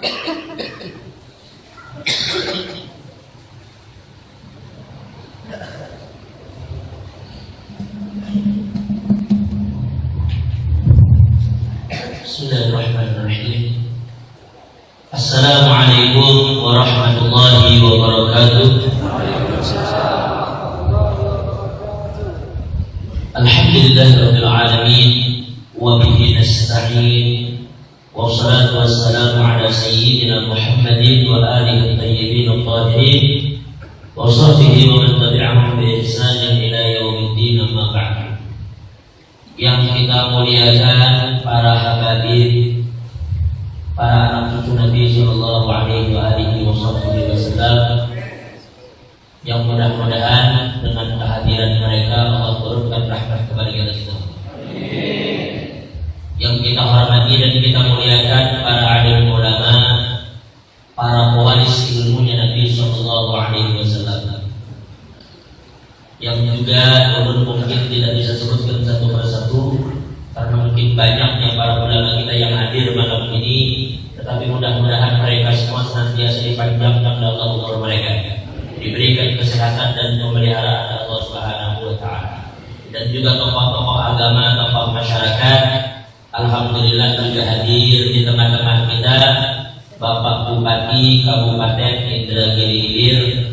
Bismillahirrahmanirrahim. Assalamualaikum warahmatullahi wabarakatuh. Alhamdulillahirabbil alamin wa bihi nasta'in. Wassalatu wassalamu ala sayyidina Muhammadin wa alihi thayyibin at-tahirin wa sahbihi wa man tabi'ahum bi ihsanin ila yaumiddin, amma ba'd. Yang kita muliakan para habaib, para anak cucu Nabi sallallahu alaihi wasallam, yang mudah-mudahan dengan kehadiran mereka Allah turunkan rahmat kepada kita semua. Yang kita hormati dan kita muliakan para alim ulama, para pewaris ilmunya Nabi sallallahu alaihi wasallam, yang juga mungkin tidak bisa sebutkan satu persatu karena mungkin banyaknya para ulama kita yang hadir malam ini, tetapi mudah-mudahan mereka semua senantiasa dipanjangkan dalam umur mereka, diberikan kesehatan dan pemeliharaan Allah Subhanahu wa taala. Dan juga tokoh-tokoh agama, tokoh masyarakat, alhamdulillah juga hadir di tengah-tengah kita, Bapak Bupati Kabupaten Indragiri Hilir,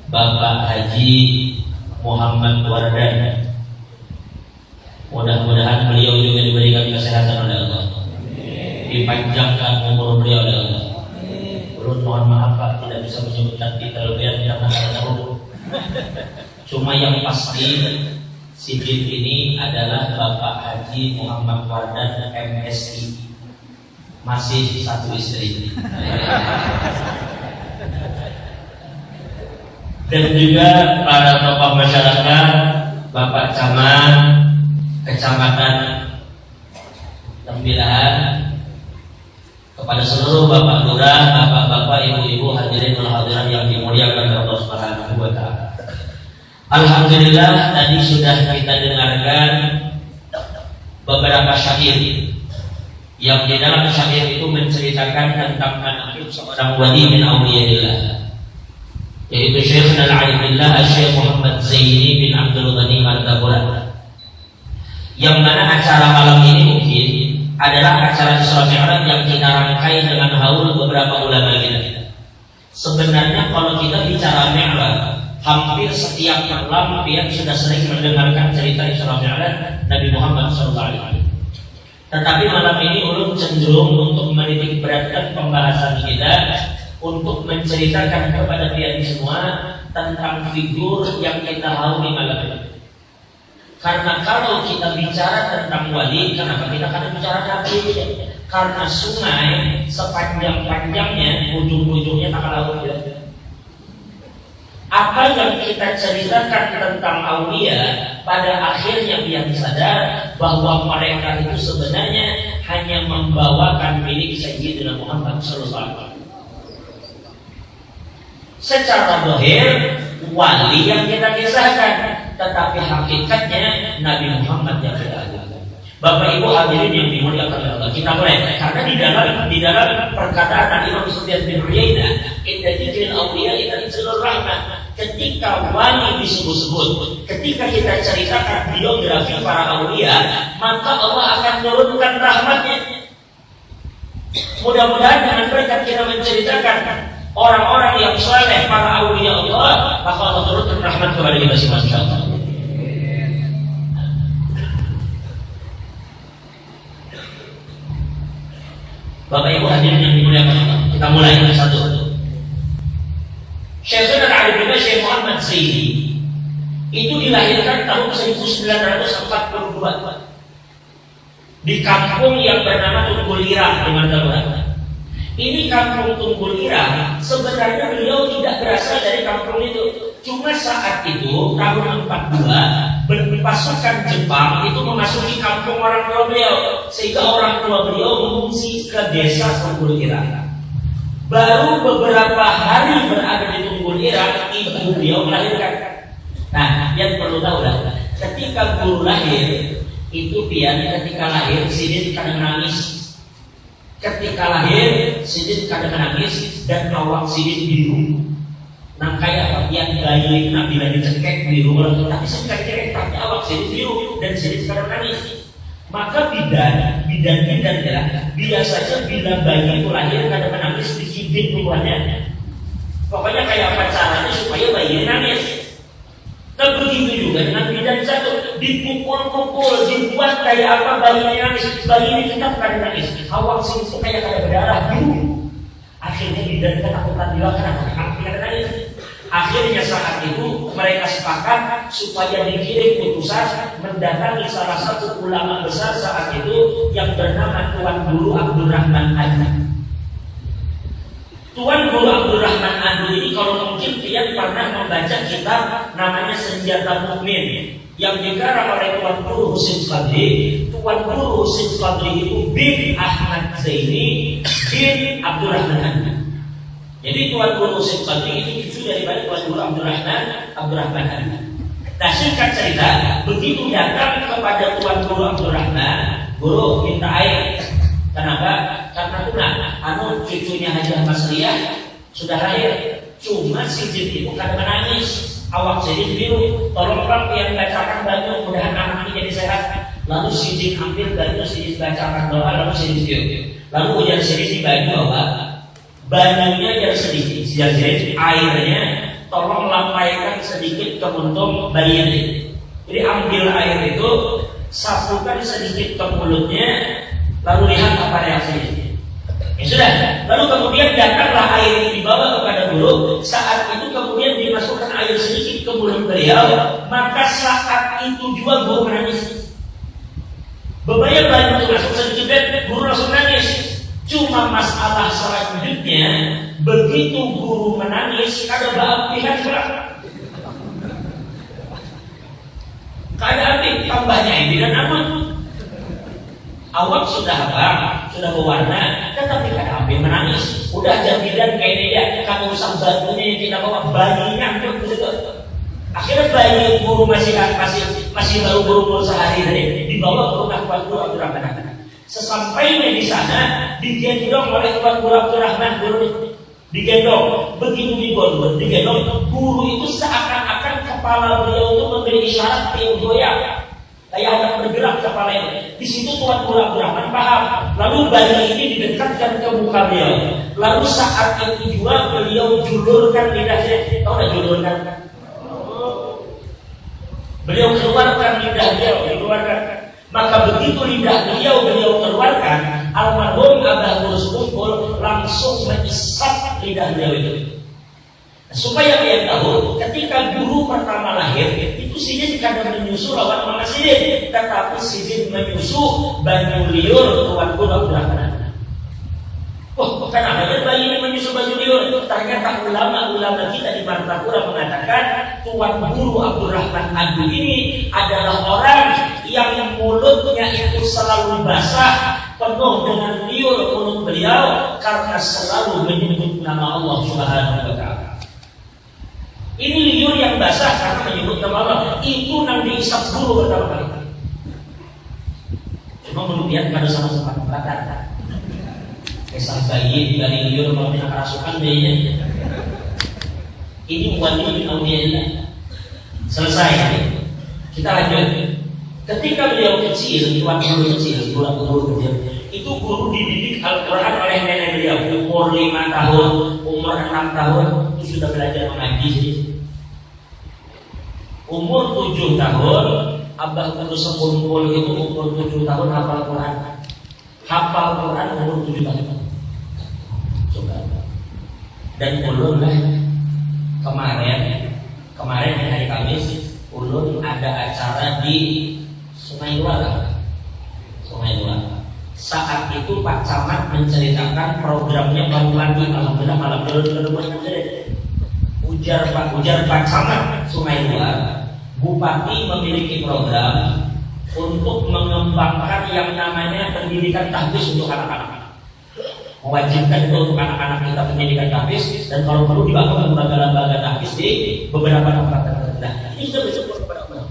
Bapak Haji Muhammad Wardan. Mudah-mudahan beliau juga diberikan kesehatan oleh Allah, dipanjangkan umur beliau oleh Allah. Belum, mohon maaf Pak, tidak bisa menyebutkan kita lebih karena ada huruf. Cuma yang pasti Sidin ini adalah Bapak Haji Muhammad Wardan MSI, masih satu istri. Dan juga para tokoh masyarakat, Bapak Camat Kecamatan Tembilahan, kepada seluruh Bapak Lurah, Bapak-bapak, Ibu-ibu, hadirin dan hadirat yang dimuliakan Allah Subhanahu wa taala. Alhamdulillah, tadi sudah kita dengarkan beberapa syair yang di dalam syair itu menceritakan tentang manaqib seorang wali min auliyaillah, yaitu Syekh Al-Alimillah Syekh Muhammad Zaini bin Abdul Ghani Martabura. Yang mana acara malam ini mungkin adalah acara Isra Mi'raj yang kita rangkai dengan haul beberapa ulama kita. Sebenarnya kalau kita bicara Mi'raj, hampir setiap malam dia sudah sering mendengarkan cerita Isra Mi'raj Nabi Muhammad SAW. Tetapi malam ini ulun cenderung untuk menitik beratkan pembahasan kita untuk menceritakan kepada kalian semua tentang figur yang kita hauli malam ini. Karena kalau kita bicara tentang wali, kenapa kita akan bicara Nabi? Karena sungai sepanjang-panjangnya ujung-ujungnya tak laut. Apa yang kita ceritakan tentang aulia, pada akhirnya dia sadar bahwa mereka itu sebenarnya hanya membawakan milik Sayyidina Muhammad SAW. Secara zahir wali yang kita kisahkan, tetapi hakikatnya Nabi Muhammad yang kita ada. Bapak Ibu hadirin yang dimuliakan oleh Allah, kita mulai karena di dalam perkataan Imam Sufyan bin Uyainah, inna dzikril awliya ila inzilur rahmah, ketika wali disebut-sebut, ketika kita ceritakan biografi para aulia, maka Allah akan menurunkan rahmatnya. Mudah-mudahan dengan berkat kita menceritakan orang-orang yang saleh, para aulia Allah, maka Allah turunkan rahmat kepada kita semua insyaallah. Bapak Ibu hadirin yang dimuliakan Allah, kita mulai dari satu. Syekh Al-Alimillah Syekh Muhammad Zaini itu dilahirkan tahun 1942 di kampung yang bernama Tunggul Irah di Martabura. Ini kampung Tunggul Irah, sebenarnya beliau tidak berasal dari kampung itu. Cuma saat itu tahun 42 pasukan Jepang itu memasuki kampung orang tua beliau, sehingga orang tua beliau mengungsi ke desa Tunggul Irah. Baru beberapa hari berada di Tunggul Irah, ibu beliau melahirkan. Nah, yang perlu tahu lah, ketika guru lahir itu dia ketika lahir sini kadang nangis. Ketika lahir, Sidin kadang menangis dan awak Sidin biru. Nah kayak bagian bayi Nabi dicekek biru, tapi sekali-kali tapi awak Sidin biru dan Sidin kadang menangis. Maka bidan ya, biasanya bila bayi itu lahir kadang menangis dicibit luarnya. Pokoknya kayak apa caranya supaya bayi nangis. Dan begitu juga dengan bidan satu, dipukul-pukul, dibuat kayak apa bayinya nangis, bayi ini tetap kadang nangis. Awak Sidin itu kayak ada berdarah biru. Akhirnya bidan ketakutan bilang kenapa kadang nangis. Akhirnya saat itu mereka sepakat supaya dikirim utusan mendatangi salah satu ulama besar saat itu yang bernama Tuan Guru Abdurrahman Adu. Tuan Guru Abdurrahman Adu ini kalau mungkin kalian pernah membaca kitab namanya Senjata Mukmin yang dikarang oleh Tuan Guru Husin Fadli. Tuan Guru Husin Fadli itu bin Ahmad Zaini bin Abdurrahman Adu. Jadi Tuan Guru Husin Fadli itu cucu daripada Tuan Guru Abdurrahman Adu. Nah singkat cerita, begitu datang kepada Tuan Guru Abdurrahman, guru minta air. Kenapa? Karena cucunya Haji Ahmad Sriyah sudah lahir, cuma Sidin itu kadang menangis, awak Sidin biru. Tolong Pak yang bacakan banyu, mudahan anak ini jadi sehat. Lalu Sidin ambil banyu, Sidin bacakan doa, lalu Sidin biru. Lalu ujar Sidin di banyu apa? Banyunya yang sedikit, jadi airnya tolong lampaikan sedikit ke muntung bayi ini. Jadi ambil air itu, sapukan sedikit ke mulutnya, lalu lihat apa reaksinya. Ya sudah, lalu kemudian datanglah air yang dibawa kepada guru. Saat itu kemudian dimasukkan air sedikit ke mulut beliau, maka saat itu juga guru menangis. Beberapa banyak itu masuk sedikit dan guru langsung nangis. Cuma masalah selanjutnya, begitu guru menangis, ada baapihan berapa? Kada api, tambahnya ini dan aman. Awak sudah apa? Sudah berwarna, tetapi kada api menangis. Udah jadidan kayak dia, kamu usang batunya yang tidak bawa bayinya ambil begitu. Akhirnya bayi guru masih baru berumur sehari hari dibawa ke rumah Tuan Guru Abdurrahman. Sesampainya di sana digendong oleh Tuan Guru Abdurrahman, guru digendong, begitu digendong, guru itu seakan-akan kepala beliau itu memberi isyarat yang goyang, kayak akan bergerak kepalanya. Di situ Tuan Guru Abdurrahman paham, lalu bayi ini didekatkan ke muka beliau. Lalu saat itu juga beliau julurkan lidahnya, tahu nggak julurkan? Beliau keluarkan lidah beliau, dikeluarkan. Maka begitu lidah beliau keluarkan, almarhum Abah Guru Kumpul langsung mengisap lidah beliau itu. Supaya kalian tahu, ketika guru pertama lahir, itu Sidin kadang menyusu lawan Mama Sidin, tetapi Sidin menyusu banyu liur Tuan Guru Abdurrahman. Oh, kenapa ya bayi ini menyusu banyu liur? Ternyata ulama-ulama kita di Martapura mengatakan Tuan Guru Abdurrahman Adu ini adalah orang yang mulutnya itu selalu basah, penuh dengan liur mulut beliau karena selalu menyebut nama Allah Subhanahu wa Ta'ala. Ini liur yang basah karena menyebut nama Allah. Itu yang diisap guru pertama kali. Cuma belum lihat pada sama-sama kata. Kisah bayi dari liur kalau kita kerasukan bayinya. Ini wali bin Auliyaillah. Selesai. Kita lanjut. Ketika beliau kecil, Tuan Guru kecil, itu guru dididik Al-Quran oleh nenek beliau. Umur 5 tahun, umur 6 tahun itu sudah belajar mengaji. Umur 7 tahun, Abah Guru Sekumpul itu umur 7 tahun hafal Quran. Hafal Quran umur 7 tahun. Coba. Dan ulun lah kemarin hari Kamis, ulun ada acara di Sungai Luar. Saat itu Pak Camat menceritakan programnya pagi-pagi, alhamdulillah malam dulu ujar Pak Camat Sungai Luar, Bupati memiliki program untuk mengembangkan yang namanya pendidikan tahfiz untuk anak-anak. Mewajibkan itu untuk anak-anak kita pendidikan tahfiz, dan kalau perlu dibangun lembaga-lembaga tahfiz di beberapa tempat tertentu. Ini sudah disebut kepada Allah.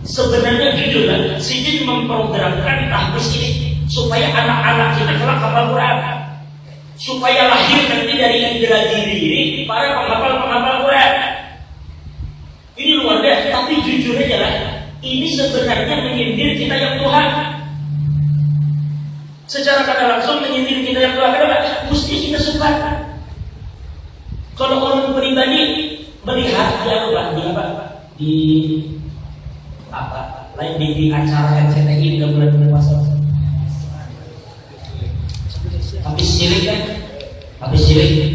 Sebenarnya jujur, Sidin memprogramkan tahfiz ini supaya anak-anak kita kelak hafal Quran, supaya lahir nanti dari indera diri ini para penghafal Quran. Ini luar biasa. Tapi jujur aja lah, ini sebenarnya menyindir kita yang Tuhan. Secara kata langsung menyindir kita yang Tuhan. Kenapa? Mesti kita suka. Kalau orang pribadi melihat di apa lain di acara RCTI di bulan puasa, habis cilik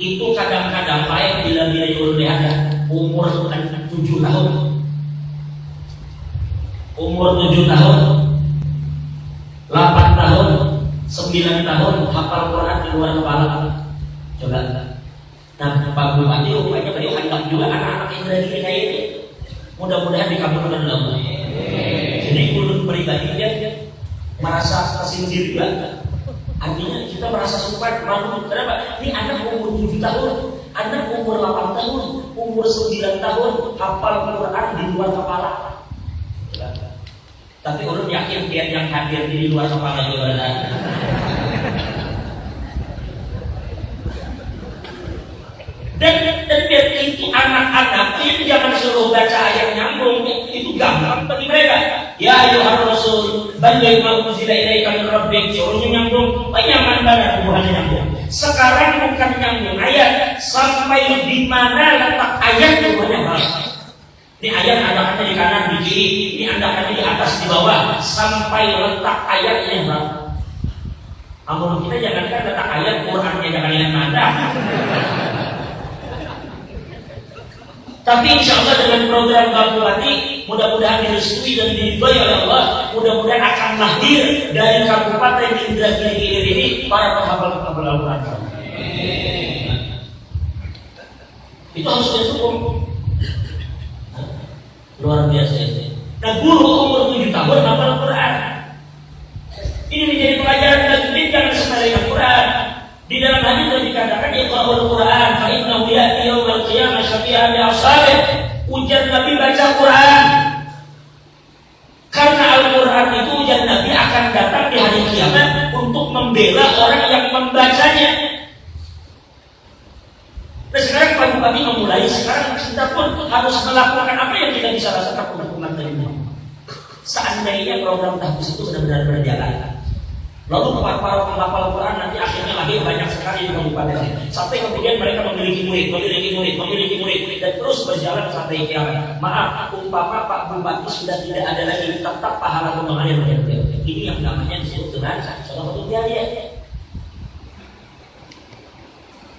itu kadang-kadang baik bila lihat umur 7 tahun, umur 7 tahun, 8 tahun, 9 tahun hafal Quran di luar kepala. Coba. Nah, Pak Bupati rupanya beliau hendak juga anak-anak yang berada di kayak ini. Mudah-mudahan dikabulkan oleh Allah. Jadi menurut pribadi dia merasa tersindir juga. Artinya kita merasa suka malu. Kenapa? Ini anak umur 7 tahun, anak umur 8 tahun, umur 9 tahun hafal Quran di luar kepala. Tapi orang yakin dia yang hadir di luar kepala juga ada. Dan biar itu anak-anak itu jangan suruh baca ayat nyambung, itu gampang bagi mereka. Ya ayyuhar rasul balligh ma unzila ilaika min rabbik, suruhnya nyambung, nyaman banget bukannya nyambung. Sekarang bukan nyambung ayat, sampai di mana letak ayat bukannya bahas. Ini ayat andakannya di kanan, di kiri, ini andakannya di atas, di bawah, sampai letak ayatnya berapa. Amun kita jangankan letak ayat, Qurannya jangan lihat nada. Tapi insya Allah dengan program Pak Bupati, mudah-mudahan direstui dan diridhoi oleh Allah, mudah-mudahan akan lahir dari Kabupaten Indragiri Hilir ini para penghafal Al-Quran. Itu harus didukung. Luar biasa ini. Nah, guru umur 7 tahun hafal Al-Quran. Ini menjadi pelajaran bagi jangan sembarangan Quran. Di dalam hadis itu dikatakan iqra'ul Quran fa innahu ya'ti yaumil qiyamah syafi'an li ashabihi. Ujar Nabi baca Quran. Karena Al-Quran itu ujar Nabi akan datang di hari kiamat untuk membela orang yang membacanya. Dan sekarang Pak Bupati memulai, sekarang kita pun harus melakukan apa yang kita bisa rasakan umat ini. Seandainya program tahfiz itu benar-benar berjalan, lalu para penghafal Quran nanti akhirnya lahir banyak sekali di kabupaten, sampai kemudian mereka memiliki murid, dan terus berjalan sampai kiamat. Maaf, umpama Pak Bupati sudah tidak ada lagi, tetap pahala mengalir. Ini yang namanya disebut dengan sedekah jariyah.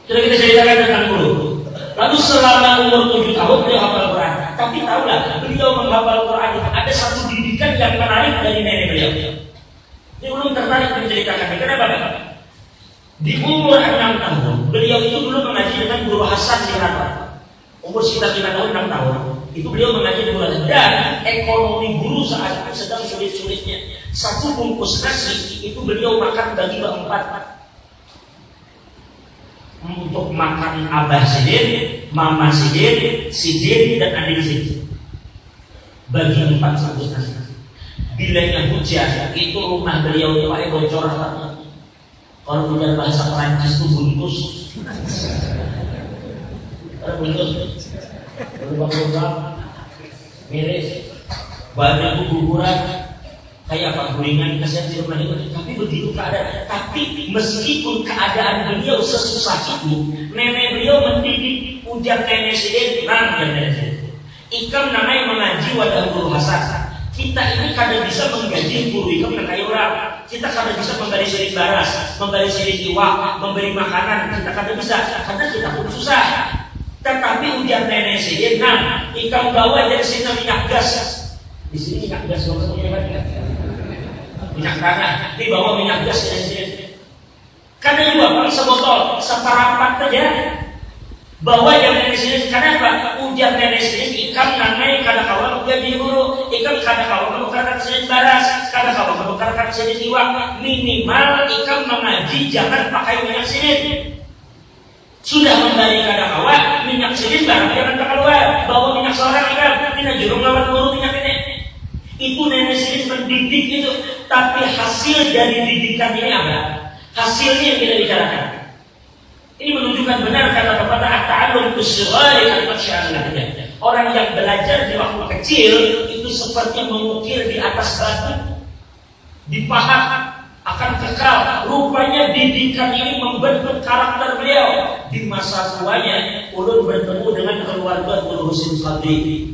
Sudah kita ceritakan tentang guru. Lalu selama umur 7 tahun beliau hafal Quran. Tapi tahulah, beliau menghafal Quran itu ada satu didikan yang menarik dari nenek beliau. Ini belum tertarik menceritakan. Kenapa? Di umur 6 tahun, beliau itu dulu mengaji dengan guru Hasan di Rata. Umur sekitar 5 tahun, 6 tahun. Itu beliau mengaji dengan guru Hasan. Dan ekonomi guru saat itu sedang sulit-sulitnya. Satu bungkus nasi itu beliau makan bagi berempat. Untuk makan Abah Sidin, Mama Sidin, Sidin, dan adik Sidin. Bagi 4 bungkus nasi. Bilanya hujan, itu rumah beliau itu pakai bocor. Kalau punya bahasa Perancis itu buntus. Buntus, berubah-ubah, miris, banyak guguran, kayak apa gulingan kasihan di rumah itu. Tapi begitu keadaan. Tapi meskipun keadaan beliau sesusah itu, nenek beliau mendidik ujar nenek Sidin, Ikam namanya mengaji wadah guru Hasan. Kita ini kadang bisa menggaji guru ikam dan kayu orang. Kita kadang bisa memberi sirik baras, memberi sirik iwak, memberi makanan. Kita kadang bisa, karena kita pun susah. Tetapi ujian nenek Sidin, ikam bawa dari sini minyak gas. Di sini minyak gas, minyak tanah. Dibawa minyak gas dari sini. Karena juga bang sebotol, separapat saja. Bawa yang nenek Sidin, karena apa? Ujian nenek Sidin, ikam namanya kadang kawan ujian di guru, ikam kadang kawan menukarkan sirik baras, kadang kawan menukarkan sirik iwak. Minimal ikam mengaji jangan pakai minyak Sidin. Sudah memberi kadang kawan minyak Sidin barang jangan keluar. Bawa minyak seorang ikam, tidak jurung lawan guru minyak ini. Itu nenek sini mendidik itu, tapi hasil dari didikan ini apa? Hasilnya yang kita bicarakan. Ini menunjukkan benar kata kepada at-ta'allum bis-shighari kalimat syahadatnya. Orang yang belajar di waktu kecil itu seperti mengukir di atas batu, dipahat akan kekal. Rupanya didikan ini membentuk karakter beliau. Di masa tuanya, ulun bertemu dengan keluarga Guru Husin Khadri.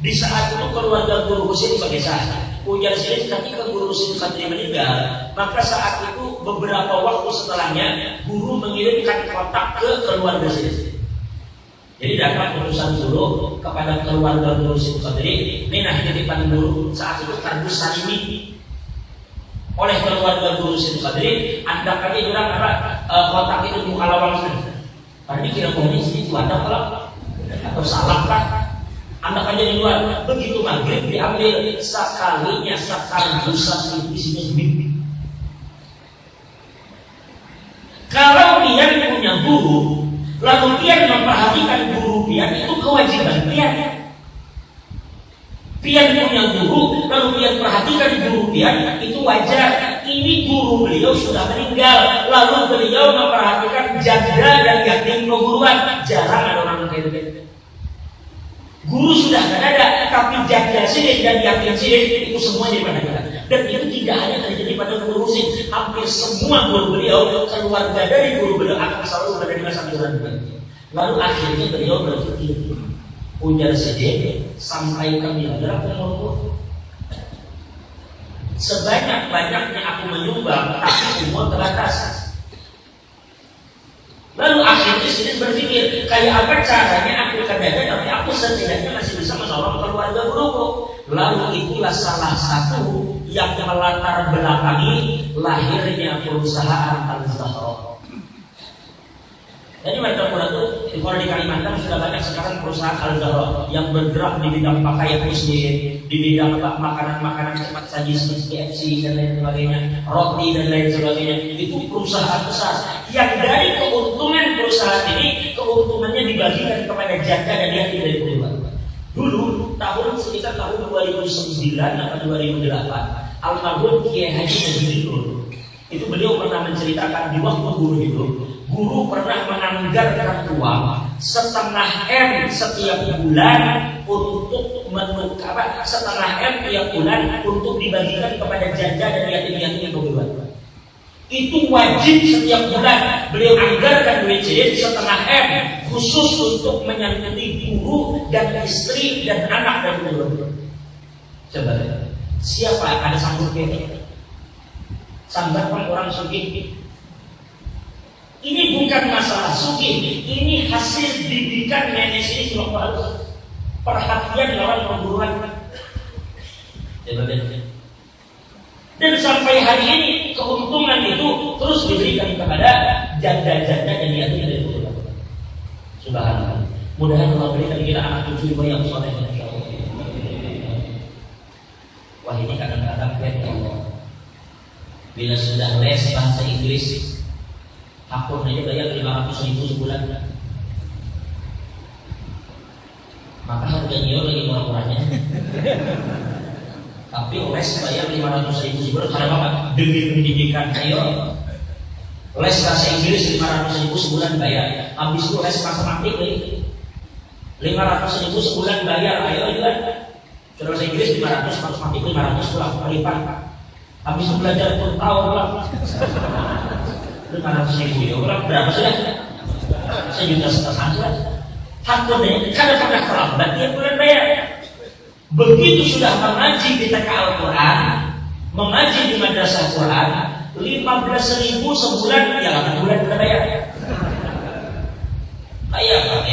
Di saat itu keluarga Guru Husin bagaimana? Ujar sini ketika Guru Husin Khadri meninggal, maka saat itu beberapa waktu setelahnya guru mengirimkan kotak ke keluarga sini. Jadi dapat urusan dulu kepada keluarga Guru Husin Khadri, ini nah titipan dulu saat itu kardus salimi oleh keluarga Guru Husin Khadri. Anda kali bilang apa kotak itu muka lawang saja. Tadi kira kondisi itu ada kalau atau salah kan? Anda aja di luar, begitu maghrib diambil sekalinya sekardusan di sini mimpi. Kalau dia punya guru, lalu dia memperhatikan guru dia, itu kewajiban dia. Dia punya guru, lalu dia perhatikan guru dia, itu wajar. Ini guru beliau sudah meninggal, lalu beliau memperhatikan jaga dan yatim keguruan. Jarang ada orang kayak gitu. Guru sudah tidak ada, tapi jaga sini dan yatim sini itu semua diperhatikan. Dan itu tidak hanya terjadi pada Guru Husin, hampir semua guru beliau, keluarga dari guru beliau akan selalu berada di masa bulan. Lalu akhirnya beliau berpikir, ujar saja sampai kami berapa umur. Sebanyak-banyaknya aku menyumbang, tapi semua terbatas. Lalu akhirnya sini berpikir, kayak apa caranya aku kadang-kadang, tapi aku setidaknya masih bisa menolong keluarga guruku. Lalu itulah salah satu yang melatar belakangi lahirnya perusahaan Al-Zahra. Jadi mereka itu kalau di Kalimantan sudah banyak sekarang perusahaan Al-Zahra yang bergerak di bidang pakaian muslim, di bidang makanan-makanan cepat saji seperti KFC dan lain sebagainya, roti dan lain sebagainya. Itu perusahaan besar yang dari keuntungan perusahaan ini, keuntungannya dibagikan kepada janda dan yatim dari keluarga. Dulu sekitar tahun 2009 atau 2008, almarhum Kiai Haji Nazrul itu beliau pernah menceritakan di waktu guru hidup, guru pernah menganggarkan uang setengah M setiap bulan untuk setengah M tiap bulan untuk dibagikan kepada janda dan yatim-yatim keluarga. Itu wajib setiap bulan beliau anggarkan duit setengah M khusus untuk menyangkuti guru dan istri dan anak dan keluarga. Coba siapa ada sanggup ini? Sambat orang sugih. Ini bukan masalah sugih, ini hasil didikan nenek sini waktu harus perhatian lawan perguruan. Dan sampai hari ini keuntungan itu terus diberikan kepada janda-janda dan yatim dari keluarga. Subhanallah. Mudah-mudahan Allah berikan kita anak cucu yang soleh. Wah ini kadang-kadang ya Allah. Bila sudah les bahasa Inggris, hakun aja bayar 500.000 sebulan. Maka harga nyiur lagi murah-murahnya. Tapi les bayar 500.000 sebulan karena apa? Demi pendidikan. Ayo les bahasa Inggris 500.000 sebulan bayar. Habis itu les matematik lagi 500.000 sebulan bayar. Ayo juga bahasa Inggris 500, matematik 500 pulang lipat. Habis itu belajar pun tahun lah 500.000 ya berapa sudah? 1,5 juta sudah. Haknya karena pernah terlambat dia bulan bayar. Begitu sudah mengaji di TK Al-Quran, mengaji di madrasah Quran, 15.000 sebulan ya 8 bulan kita bayar. Kayak apa?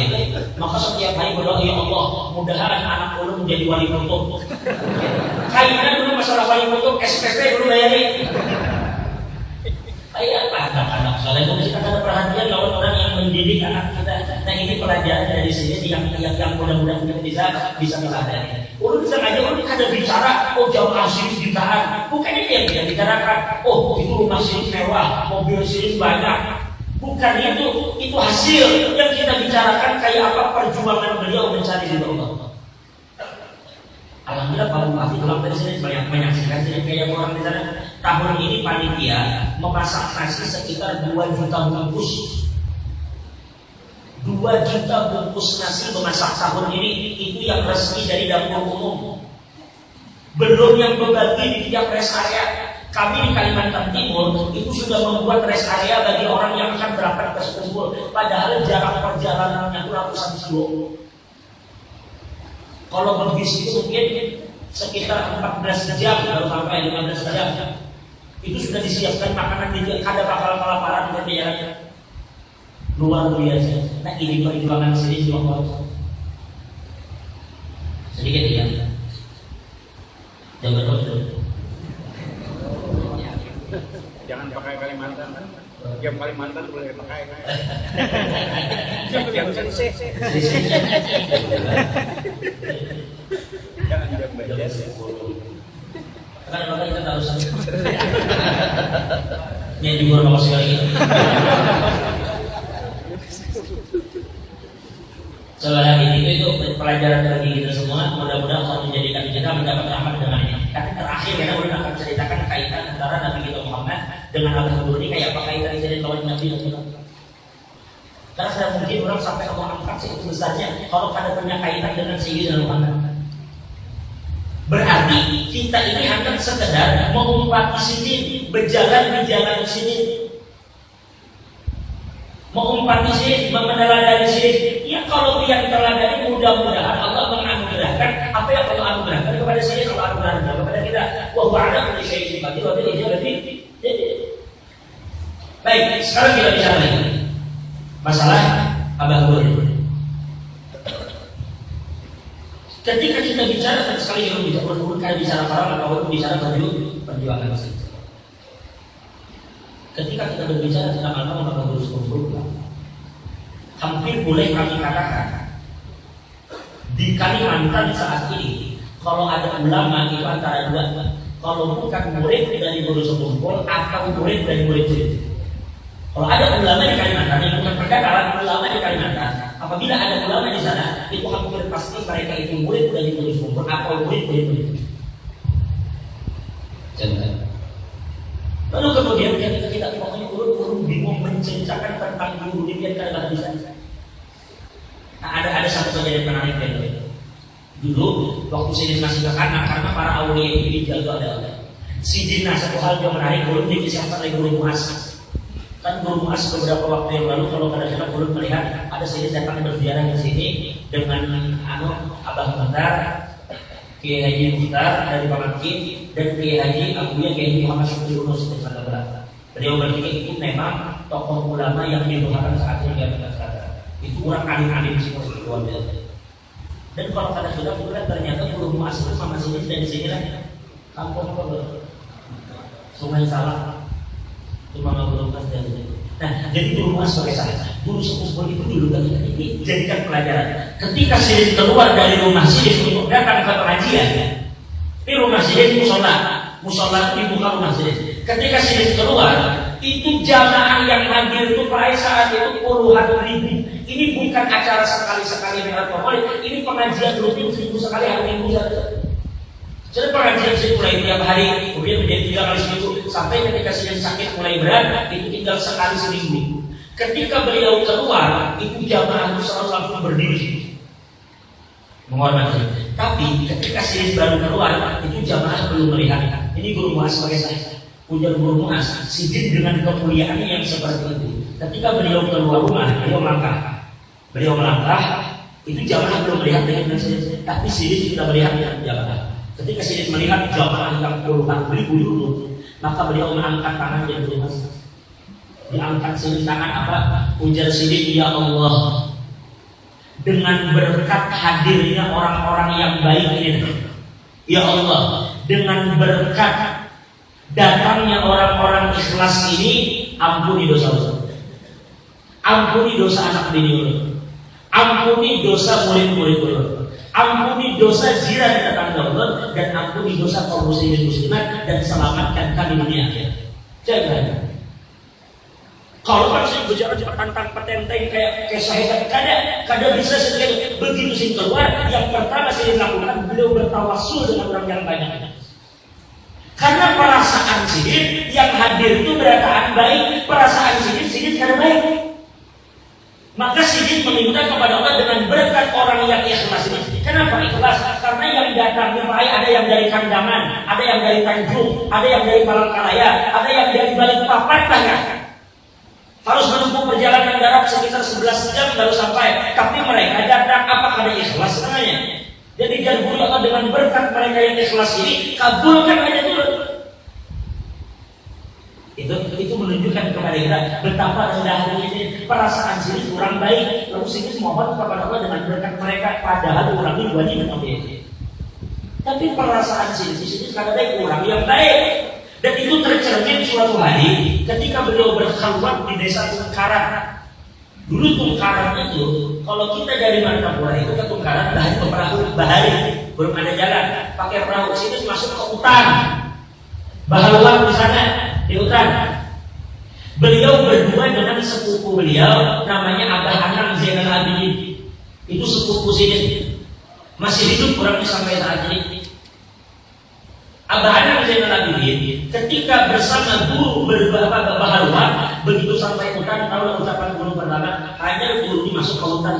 Maka setiap hari berdoa, ya Allah, mudah-mudahan anak ulun menjadi wali kutub. Kayaknya dulu masalah wali kutub, SPP dulu bayarin. Kayak apa? Anak-anak soleh itu kita ada perhatian lawan orang yang mendidik anak kita. Nah ini pelajaran dari sini yang mudah-mudahan kita bisa pelajari. Ulun bisa aja ulun kada bicara, oh jamaah sini ditahan. Bukan itu yang kita bicarakan. Oh itu rumah sini mewah, mobil sini banyak. Bukan itu hasil yang kita bicarakan kayak apa perjuangan beliau mencari ridho Allah. alhamdulillah Pak Bupati pulang dari sini menyaksikan sini kayak orang di sana. Tahun ini panitia memasak nasi sekitar 2 juta bungkus. 2 juta bungkus nasi memasak tahun ini, itu yang resmi dari dapur umum. Belum yang berbagi di tiap rest area. Kami di Kalimantan Timur itu sudah membuat rest area bagi orang yang akan berangkat ke Sekumpul. Padahal jarak perjalanannya itu ratusan kilo. Kalau berbis itu mungkin sekitar 14 jam baru sampai 15 jam. Itu sudah disiapkan makanan di ada bakal kelaparan di perjalanan. Luar biasa. Nah ini perjuangan sini juga sedikit ya. Jangan betul. Jangan pakai Kalimantan. Yang Kalimantan boleh pakai. Jangan jam beres. Karena kita harus yang di luar bawah sekali ini. Soalnya itu pelajaran bagi kita semua. Mudah-mudahan Allah menjadikan kita mendapat rahmat dengan ini. Tapi terakhir ya, udah akan ceritakan kaitan antara Nabi kita Muhammad dengan Abu Hurairah ini kayak apa kaitan dari lawan Nabi kita. Karena saya mungkin orang sampai Allah angkat segitu besarnya kalau pada punya kaitan dengan Sayyidina Muhammad. Berarti kita ini hanya sekedar mengumpati sini, berjalan di jalan sini, mengumpati sini, meneladani sini. Ya kalau dia diteladani, mudah-mudahan Allah menganugerahkan apa yang Allah anugerahkan kepada sini, kalau anugerahkan kepada kita. Wa ba'da kulli syai'in qadir wa bil ijabati. Baik, sekarang kita bicara lagi masalah Abu Hurairah. Ketika kita bicara sekali kita bicara para atau bicara perjuangan masing. Ketika kita berbicara tentang agama maka harus berubah. Hampir boleh kami katakan di Kalimantan saat ini kalau ada ulama itu antara dua, kalau bukan murid dari guru sekumpul atau murid dari murid. Kalau ada ulama di Kalimantan yang bukan perdagangan ulama di Kalimantan, apabila ada ulama di sana, itu hampir pasti mereka itu murid dari guru sekumpul atau murid dari murid. Jangan. Lalu kemudian kita pokoknya urut bingung menceritakan tentang guru dia kalau bisa. Nah, ada satu kejadian menarik dari dulu waktu Sidin masih ke kanan karena para awliya itu dijaga oleh Sidin. Satu hal yang menarik belum dikisahkan oleh guru Muas. Kan guru Muas beberapa waktu yang lalu kalau kadang-kadang belum melihat ada Sidin datang berziarah ke sini dengan Abah Mandar, Kiai Haji Mukhtar dari Pamangkin dan Kiai Haji Abuya Kiai Muhammad Syukri Yunus dari Sumatera. Beliau bertiga itu memang tokoh ulama yang didoakan saat ini di Sumatera. Itu orang alim-alim semua luar biasa. Dan kalau kata sudah kemudian ternyata guru Muas itu sama sini dari sini lah. Kampung apa? Sungai Salah. Cuma nggak belum pas dari. Nah, jadi guru Muas sebagai saya, guru sepuh itu dulu kan ini jadikan pelajaran. Ketika Sidin keluar dari rumah Sidin untuk datang ke pengajian, di rumah Sidin musola dibuka rumah Sidin. Ketika Sidin keluar, itu jamaah yang hadir itu pada saat itu puluhan ribu. Ini bukan acara sekali-sekali metropolit, ini pengajian rutin 1000 sekali hari Minggu saja. Jadi pengajian saya mulai tiap hari, kemudian menjadi 3 kali seminggu, sampai ketika Sidin sakit mulai berat, itu tinggal sekali seminggu. Ketika beliau keluar, itu jamaah itu selalu langsung berdiri menghormati. Tapi ketika Sidin baru keluar, itu jamaah belum melihat. Ini guru Muas sebagai saya. Ujar guru Muas, Sidin dengan kemuliaannya yang seperti itu. Ketika beliau keluar rumah, beliau melangkah, itu jamaah belum melihat dengan Sidin, tapi Sidin sudah melihat dengan jamaah. Ketika Sidin melihat jamaah yang puluhan ribu itu, maka beliau mengangkat tangan dan berdoa. Diangkat Sidin tangan apa? Ujar Sidin, ya Allah, dengan berkat hadirnya orang-orang yang baik ini, ya Allah, dengan berkat datangnya orang-orang ikhlas ini, ampuni dosa-dosa. Ampuni dosa anak bini, ampuni dosa murid-murid, ampuni dosa jiran tetangga Allah, dan ampuni dosa kaum muslimin muslimat, dan selamatkan kami dunia akhirat. Jangan. Kalau kan saya bicara tentang petenteng kayak saya kada bisa sendiri. Begitu sih keluar, yang pertama saya lakukan beliau bertawassul dengan orang yang banyak. Karena perasaan sidin yang hadir itu berataan baik, perasaan sidin kada baik. Maka sidin meminta kepada Allah dengan berkat orang yang ikhlas ini. Kenapa ikhlas? Karena yang datang baik ada yang dari Kandangan, ada yang dari Tanjung, ada yang dari Palangkaraya, ada yang dari Balikpapan bahkan. Harus menempuh perjalanan darat sekitar 11 jam baru sampai. Tapi mereka datang apakah ada ikhlas sebenarnya? Jadi jangan Allah dengan berkat mereka yang ikhlas ini kabulkan aja dulu. Itu menunjukkan kepada kita betapa rendahnya ini perasaan sini kurang baik. Lalu sini mohon kepada Allah dengan berkat mereka padahal orang ini wajib mengambil. Tapi perasaan sini kadang baik kurang yang baik. Dan itu tercermin suatu hari ketika beliau berkhulwat di desa Tungkaran. Dulu Tungkaran itu, kalau kita dari Martapura itu ke Tungkaran bahari, belum ada jalan, pakai perahu sini masuk ke hutan, bahaluan di sana di hutan. Beliau berdua dengan sepupu beliau, namanya Abah Anam Zainal Abidin. Itu sepupu sini, masih hidup kurang sampai saat ini. Abah Anam Zainal Abidin ketika bersama guru berbahaluan begitu sampai hutan, tahu ucapan guru pertama, hanya guru masuk ke hutan,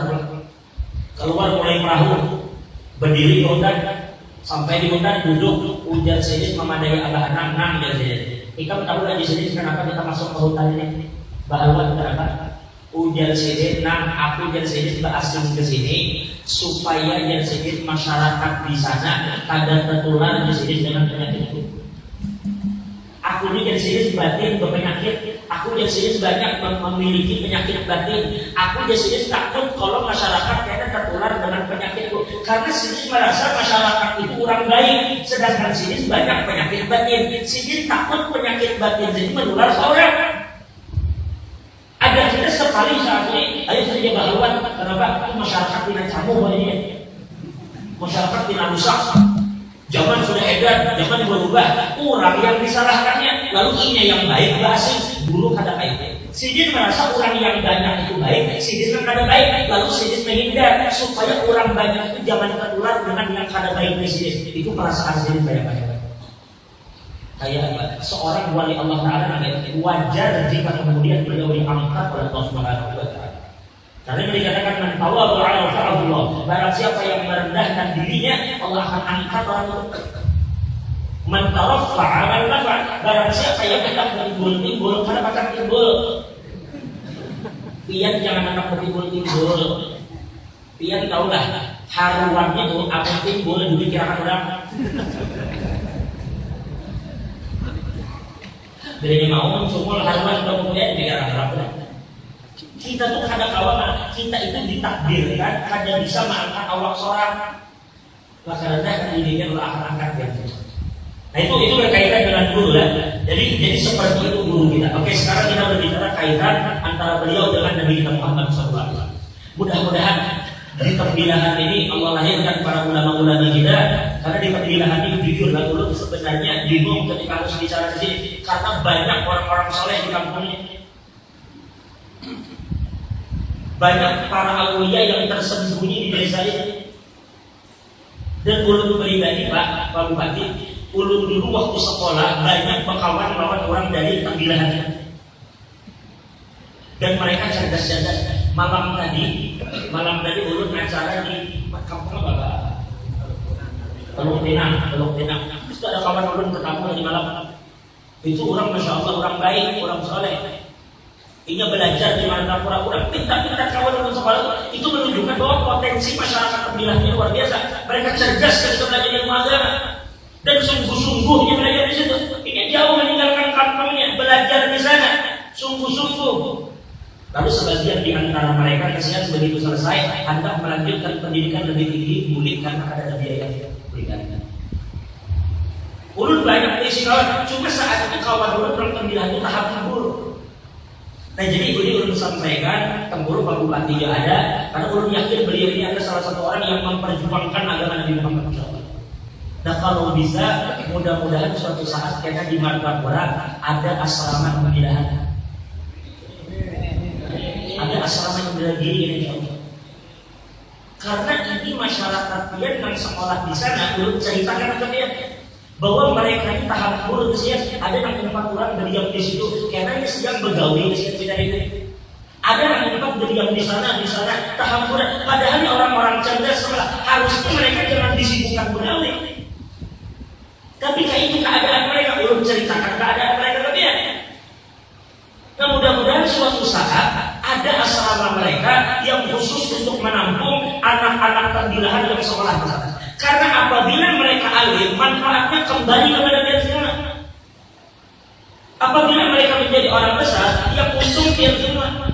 keluar mulai perahu, berdiri di hutan, sampai di hutan duduk, ujar sedikit memadai Abah Anam, ujar sedikit. Ikam tahu lagi sedikit kenapa kita masuk ke hutan ini? Bahaluan kenapa? Ujar sedikit, aku ujar sedikit berasing ke sini supaya ujar sedikit masyarakat di sana kada tertular ujar sedikit dengan penyakit itu. Aku ini ujar sedikit batin berpenyakit. Aku ujar sedikit banyak memiliki penyakit batin. Aku ujar sedikit takut kalau masyarakat kada tertular dengan penyakit itu. Karena sedikit merasa masyarakat itu orang baik, sedangkan sedikit banyak penyakit batin. Sedikit takut penyakit batin jadi menular ke orang. Ada kita sekali saat ini, ayo saja bahaluan. Kenapa? Itu masyarakat tidak campur ini. Masyarakat tidak rusak. Zaman sudah edar, zaman berubah. Orang yang disalahkannya, lalu ini yang baik bahasa dulu kada baik. Sidin merasa orang yang banyak itu baik, sidin kada baik, lalu sidin menghindar supaya orang banyak itu jangan tertular dengan yang kada baik di sidin. Itu perasaan sidin banyak-banyak. Kayak seorang wali Allah Ta'ala wajar jika kemudian beliau diangkat oleh Allah Subhanahu wa Ta'ala. Karena dikatakan man tawadha'a rafa'ahu Allah. Barang siapa yang merendahkan dirinya, Allah akan angkat orang itu. Man taraffa'a man rafa'a. Barang siapa yang hendak timbul, karena macam timbul. Pian jangan hendak timbul. Pian tahulah haruannya itu apa timbul dikirakan orang. Dari mau semua haruan kemudian dikirakan orang. Kita tuh kadang awal kita itu ditakdirkan kada bisa mengangkat awak seorang. Maka rendah dirinya Allah akan angkat dia. Nah itu berkaitan dengan guru ya. Jadi seperti itu guru kita. Oke, sekarang kita berbicara kaitan antara beliau dengan Nabi kita Muhammad SAW. Mudah-mudahan dari pembilangan ini Allah lahirkan para ulama-ulama kita. Karena di pembilangan ini jujurlah dulu sebenarnya bingung ketika harus bicara di sini. Karena banyak orang-orang soleh di kampung ini. Banyak para awliya yang tersembunyi di desa ini. Dan ulun pribadi Pak Bupati, ulun dulu waktu sekolah banyak berkawan lawan orang dari tambilan. Dan mereka cerdas-cerdas. Malam tadi ulun acara di kampung apa? Teluk Pinang. Terus ada kawan ulun ketemu di malam. Itu orang masya Allah orang baik, orang soleh. Ini belajar di mana pura-pura pintar-pintar kawan ulun sekolah itu menunjukkan bahwa potensi masyarakat pemilahnya luar biasa. Mereka cerdas ketika belajar ilmu agama dan sungguh-sungguhnya belajar di situ. Ini jauh meninggalkan kampungnya, belajar di sana sungguh-sungguh. Lalu sebagian di antara mereka kesian begitu selesai hendak melanjutkan pendidikan lebih tinggi, boleh karena ada biaya berikan. Ulun banyak isi kawan, cuma saat itu kawan ulun orang pemilihan itu tahap kabur. Nah jadi ulun sampaikan Temburu Pak Bupati juga ada, karena ulun yakin beliau ini adalah salah satu orang yang memperjuangkan agama Nabi Muhammad SAW. Nah kalau bisa, mudah-mudahan suatu saat kita di Martapura ada asrama pemilihan. asrama yang berdiri ini Allah. Karena ini masyarakat yang sekolah di sana belum ceritakan ke dia bahwa mereka ini tahap buruk sih, ada yang 4 orang berdiam di situ karena dia sedang bergaul di situ ini. Ada yang 4 berdiam di sana tahap buruk. Padahal orang-orang cerdas harusnya mereka jangan disibukkan bergaul. Tapi kayak itu keadaan mereka belum ceritakan keadaan mereka ke dia. Nah mudah-mudahan suatu saat ada asrama mereka yang khusus untuk menampung anak-anak terdilahan yang sekolah di sana. Karena apabila mereka alim, manfaatnya kembali kepada dia semua. Apabila mereka menjadi orang besar, yang untung dia semua.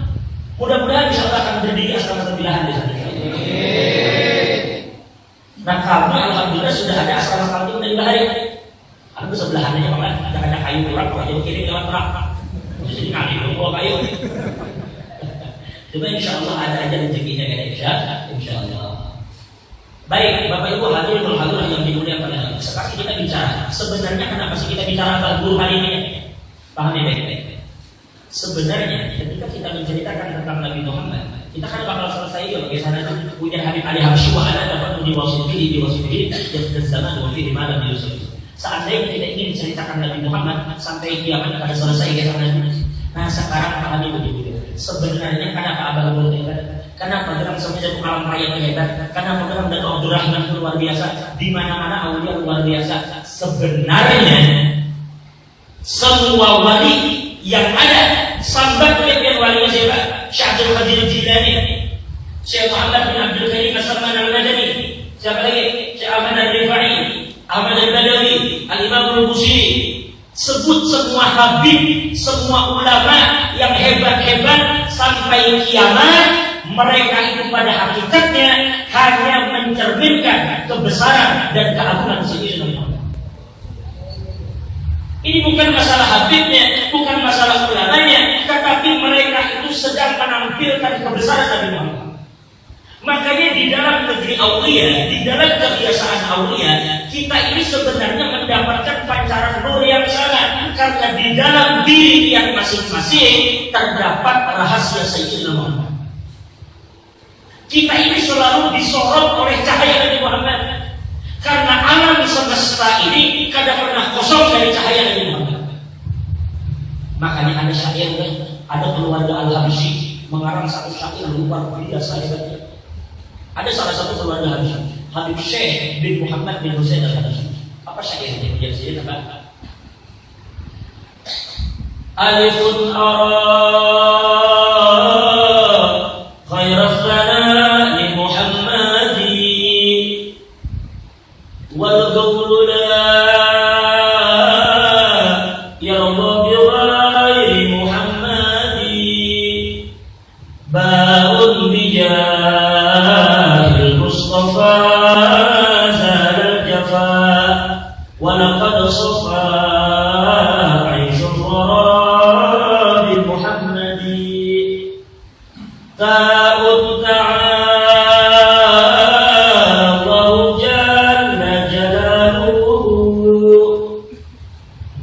Mudah-mudahan insya Allah akan berdiri asrama terdilahan di sana. Nah kami alhamdulillah sudah ada asrama kampung dari bahari. Aku sebelahannya Pak, ada kayu kurang, kalau jauh kiri lewat terang. Jadi kali itu bawa kayu. Coba insya Allah ada aja rezekinya kan insya Allah. Baik, Bapak Ibu hadirin yang dimuliakan Allah. Sekarang kita bicara, sebenarnya kenapa sih kita bicara tentang guru hari ini? Pahami baik-baik. Sebenarnya ketika kita menceritakan tentang Nabi Muhammad, kita kan bakal selesai ya bagaimana punya Habib Ali Habsyi wa ala dapat diwasifihi dan zaman wa fihi malam Yusuf. Seandainya kita ingin menceritakan Nabi Muhammad sampai kiamat akan selesai kisah Nabi. Nah sekarang pahami begitu. Sebenarnya kenapa Abah hebat? Kenapa dalam semenjak malam raya hebat? Kenapa dalam dan Abdurrahman luar biasa? Di mana-mana aulia luar biasa. Sebenarnya semua wali yang ada sambat yang wali siapa? Syekh Abdul Qadir Jilani, Syekh Muhammad bin Abdul Karim As-Salman Al-Madani, siapa lagi? Syekh Ahmad Al-Rifai, Ahmad Al-Badawi, Al-Imam Al-Bukhari. Sebut semua habib, semua ulama yang hebat-hebat sampai kiamat, mereka itu pada hakikatnya hanya mencerminkan kebesaran dan keagungan Sayyidina Muhammad. Ini bukan masalah habibnya, bukan masalah ulamanya, tetapi mereka itu sedang menampilkan kebesaran Nabi Muhammad. Makanya di dalam negeri aulia, di dalam kebiasaan aulia, kita ini sebenarnya mendapatkan pancaran nur yang sangat, karena di dalam diri yang masing-masing terdapat rahasia Sayyidina Muhammad. Kita ini selalu disorot oleh cahaya Nabi Muhammad, karena alam semesta ini kadang pernah kosong dari cahaya Nabi Muhammad. Makanya ada syair, ada keluarga Al-Habsyi mengarang satu syair luar biasa hebatnya. Ada salah satu keluarga Habib Syekh bin Muhammad bin Husain Al-Habsyi. Apa syairnya? Dia sendiri apa? Alifun ara khairaf lana li Muhammadi wal qawlu la yarda bi ghairi Muhammadi ba'un bija زال الجفاء ولقد صفى عيش الورى بمحمد تاء الله جل جلاله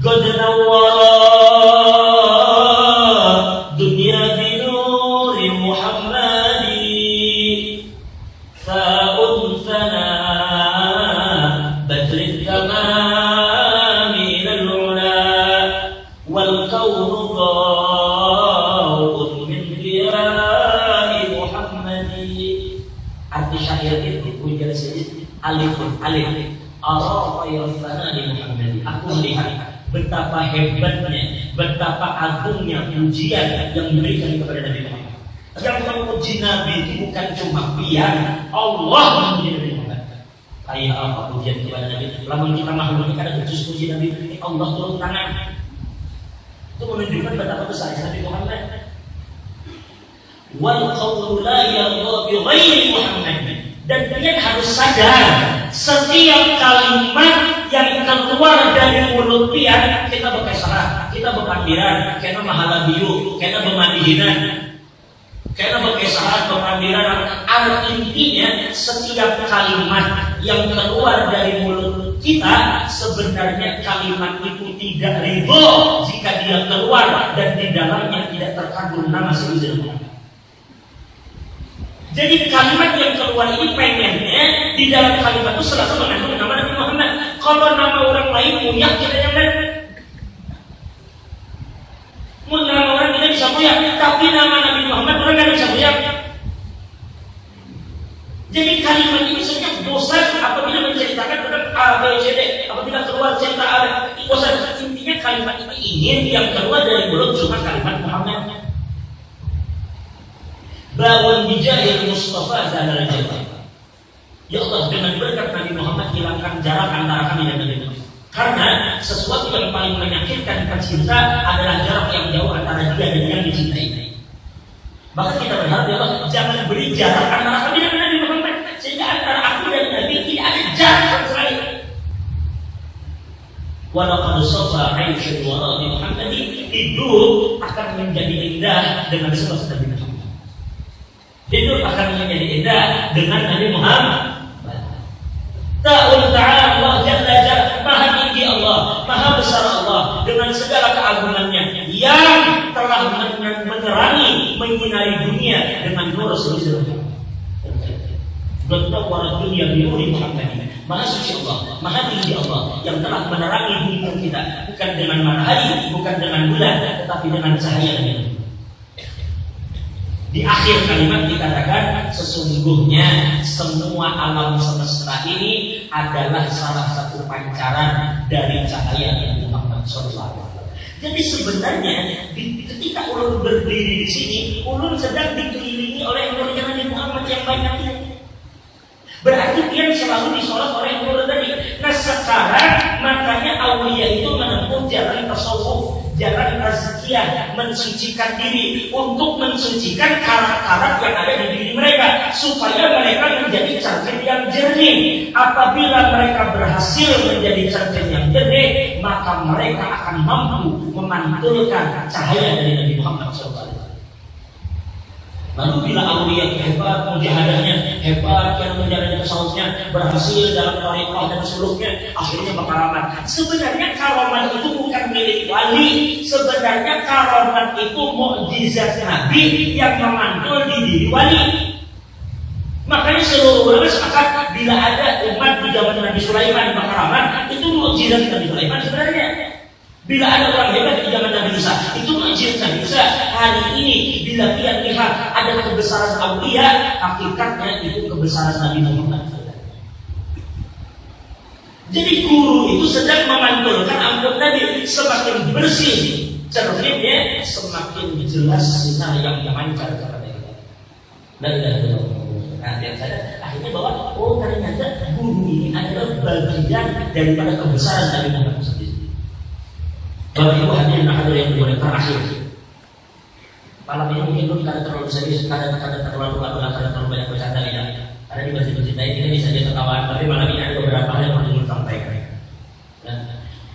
قد نور دنيا بنور محمد بدر التمام إلى العلا والكون ضاء من ضياء محمد. Arti syair itu punya sedikit alif ara khairana li Muhammad. Aku melihat betapa hebatnya, betapa agungnya pujian yang diberikan kepada Nabi Muhammad. Yang memuji Nabi itu bukan cuma pian, Allah memuji Nabi Muhammad. Kayak apa pujian kepada Nabi? Lamun kita makhluk ini kadang berjus puji Nabi, Allah turun tangan. Itu menunjukkan betapa besar Nabi Muhammad. Wal qawlu la yarda bi ghairi Muhammad. Dan kalian harus sadar, setiap kalimat yang keluar dari mulut pian kita berkesaran, kita berpandiran, kita mahalabiyu, kita bermadihinan. Karena berkesaran pemandiran, artinya setiap kalimat yang keluar dari mulut kita sebenarnya kalimat itu tidak ridho jika dia keluar dan di dalamnya tidak terkandung nama Sayyidina Muhammad. Jadi kalimat yang keluar ini pengennya di dalam kalimat itu selalu mengandung nama Nabi Muhammad. Kalau nama orang lain muyak kita jangan. Nama orang kita bisa muyak, tapi nama Nabi Muhammad orang tidak bisa muyak. Jadi kalimat ini sebenarnya dosa apabila menceritakan tentang A, B, C, D. Apabila keluar cerita A, dosa. Intinya kalimat ini ingin yang keluar dari mulut cuma kalimat Muhammad. Bawang bijahil Mustafa zalal jannah. Ya Allah, dengan berkat Nabi Muhammad hilangkan jarak antara kami dan Nabi. Karena sesuatu yang paling menyakitkan cinta adalah jarak yang jauh antara dia dan yang dicintai. Maka kita berharap ya Allah, jangan beri jarak antara kami dan Nabi Muhammad, sehingga antara aku dan Nabi tidak ada jarak sama sekali. Walaqad safa 'aisha wa Nabi Muhammad, hidup akan menjadi indah dengan sebab Nabi Muhammad. Hidup akan menjadi indah dengan Nabi Muhammad. Ta'ala Allah Jalla Jalla, Maha tinggi Allah, Maha besar Allah dengan segala keagungannya yang telah menerangi, menyinari dunia dengan nur Rasulullah. Bentuk warna dunia binuri Muhammad. Maha suci Allah, Maha tinggi Allah yang telah menerangi dunia kita bukan dengan matahari, bukan dengan bulan, tetapi dengan cahaya-Nya. Di akhir kalimat dikatakan sesungguhnya semua alam semesta ini adalah salah satu pancaran dari cahaya Nabi Muhammad SAW. Jadi sebenarnya ketika ulun berdiri di sini, ulun sedang dikelilingi oleh nurnya Nabi Muhammad yang banyak ini. Berarti dia selalu disolat oleh nur tadi. Nah sekarang makanya aulia itu menempuh jalan tasawuf, jalan tazkiyah, mensucikan diri untuk mensucikan karat-karat yang ada di diri mereka supaya mereka menjadi cermin yang jernih. Apabila mereka berhasil menjadi cermin yang jernih, maka mereka akan mampu memantulkan cahaya dari Nabi Muhammad SAW. Lalu bila aulia hebat, mujahadahnya hebat, yang menjalani tasawufnya berhasil dalam tariqah dan suluknya, akhirnya berkaramat. Sebenarnya karamat itu bukan milik wali. Sebenarnya karamat itu mukjizat Nabi yang memantul di diri wali. Makanya seluruh ulama sepakat bila ada umat di zaman Nabi Sulaiman berkaramat, itu mukjizat Nabi Sulaiman sebenarnya. Bila ada orang hebat di zaman Nabi Musa, itu mukjizat Nabi Musa. Hari ini bila kita lihat ada kebesaran aulia, hakikatnya itu kebesaran Nabi Muhammad. Jadi guru itu sedang memantulkan ampun Nabi, semakin bersih cerminnya, semakin jelas sinar yang memancar kepada kita. Dan akhirnya bahwa ternyata guru ini adalah bagian daripada kebesaran Nabi Muhammad sendiri. Bapak Ibu hadirin yang boleh terakhir. Malam ini mungkin belum karena terlalu serius, karena terlalu banyak bercanda ya. Karena di masjid-masjid lain kita bisa jadi tertawaan, tapi malam ini ada beberapa hal yang perlu disampaikan.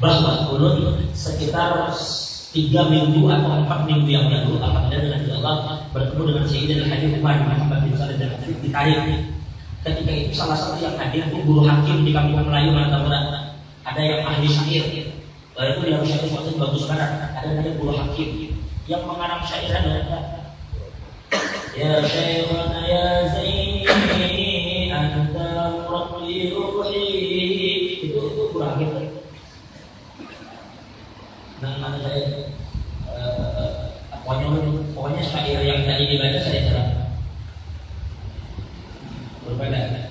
Bahwa ulun sekitar 3 minggu atau 4 minggu yang lalu, alhamdulillah dengan Allah bertemu dengan Sayyidina Haji Umar Muhammad bin Salih dan Hafid di Tarik. Ketika itu salah satu yang hadir itu guru hakim di Kampung Melayu Manatawuran. Ada yang ahli syair. Itu di syair itu bagus banget. Ada namanya guru hakim yang mengarang syair adalah ya Syekhana ya Zaini anta murabbi ruhi. Itu guru hakim. Nah, saya pokoknya syair yang tadi dibaca saya cara berbeda.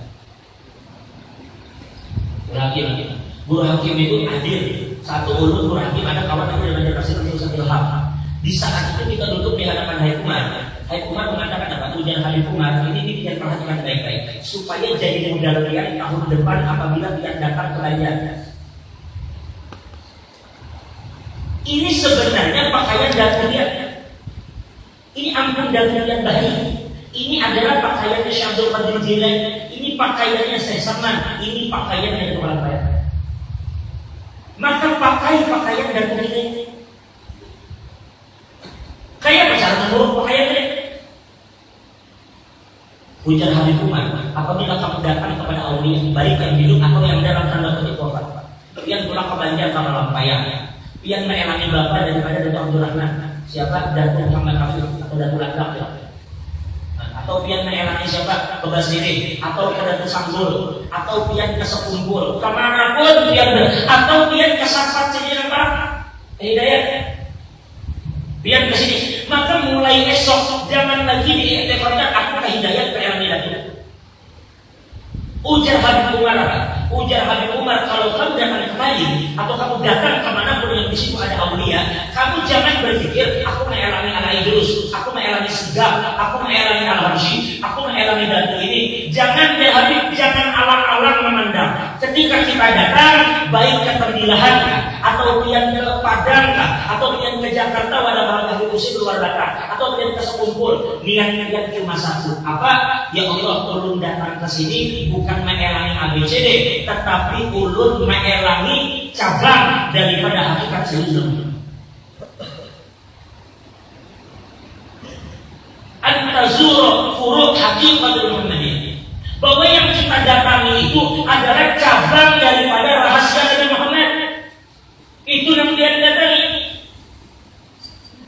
Guru hakim itu hadir. Satu ulun guru hakim ada kawan aku yang belajar tafsir Ilham. Di saat itu kita duduk di hadapan Hai Umar. Hai Umar mengatakan apa? Ujian Hai Umar ini dia perhatikan baik-baik supaya jadi modal kalian tahun depan apabila kalian datang ke layan. Ini sebenarnya pakaian datulian. Ini ampun datulian baik. Ini adalah pakaiannya Syabdul Qadir Jilani. Ini pakaiannya Syekh Saman. Ini pakaiannya Tuhan Bayar. Maka pakai pakaian datulian ini. Kayak apa cara menurut pakaiannya? Ujar Habib Umar, apabila kamu datang kepada aulia baik yang hidup atau yang dalam tanda kutip wafat, yang pulang ke Banjar sama lampayang. Yang menelangi bapak daripada Datuk Abdul Rahman. Siapa? Datuk Muhammad Hafid atau Datuk Latak ya. Nah, atau pian meelangi siapa Kebasiri, atau ke Datu Sanggul, atau pian ke Sekumpul, kemanapun pian atau pian ke Sapat sini apa? Hidayat. Pian ke sini, maka mulai esok jangan lagi diiktikadkan aku ke Hidayat ke Elangi Datu. Ujar Habib Umar, kalau kamu datang kembali atau kamu datang kemanapun yang di situ ada aulia, kamu jangan berpikir aku mengelangi Al-Idrus, aku mengelangi Segaf, aku mengelangi Al-Habsyi, aku mengelangi Datu ini. Jangan ya Habib, jangan alang-alang memandang. Ketika kita datang, baik ke Tembilahan atau pian ke Padang atau pian ke Jakarta, wadah Habib Usi luar Data, atau pian ke Sekumpul, niat cuma satu. Apa? Ya Allah, ulun datang ke sini bukan mengelangi ABCD, tetapi ulun mengelangi cabang daripada hakikat seluruh. Antazur furuk hakikatul Muhammadiyah. Bahwa yang kita datangi itu adalah cabang daripada rahasia Nabi Muhammad. Itu yang dia datangi.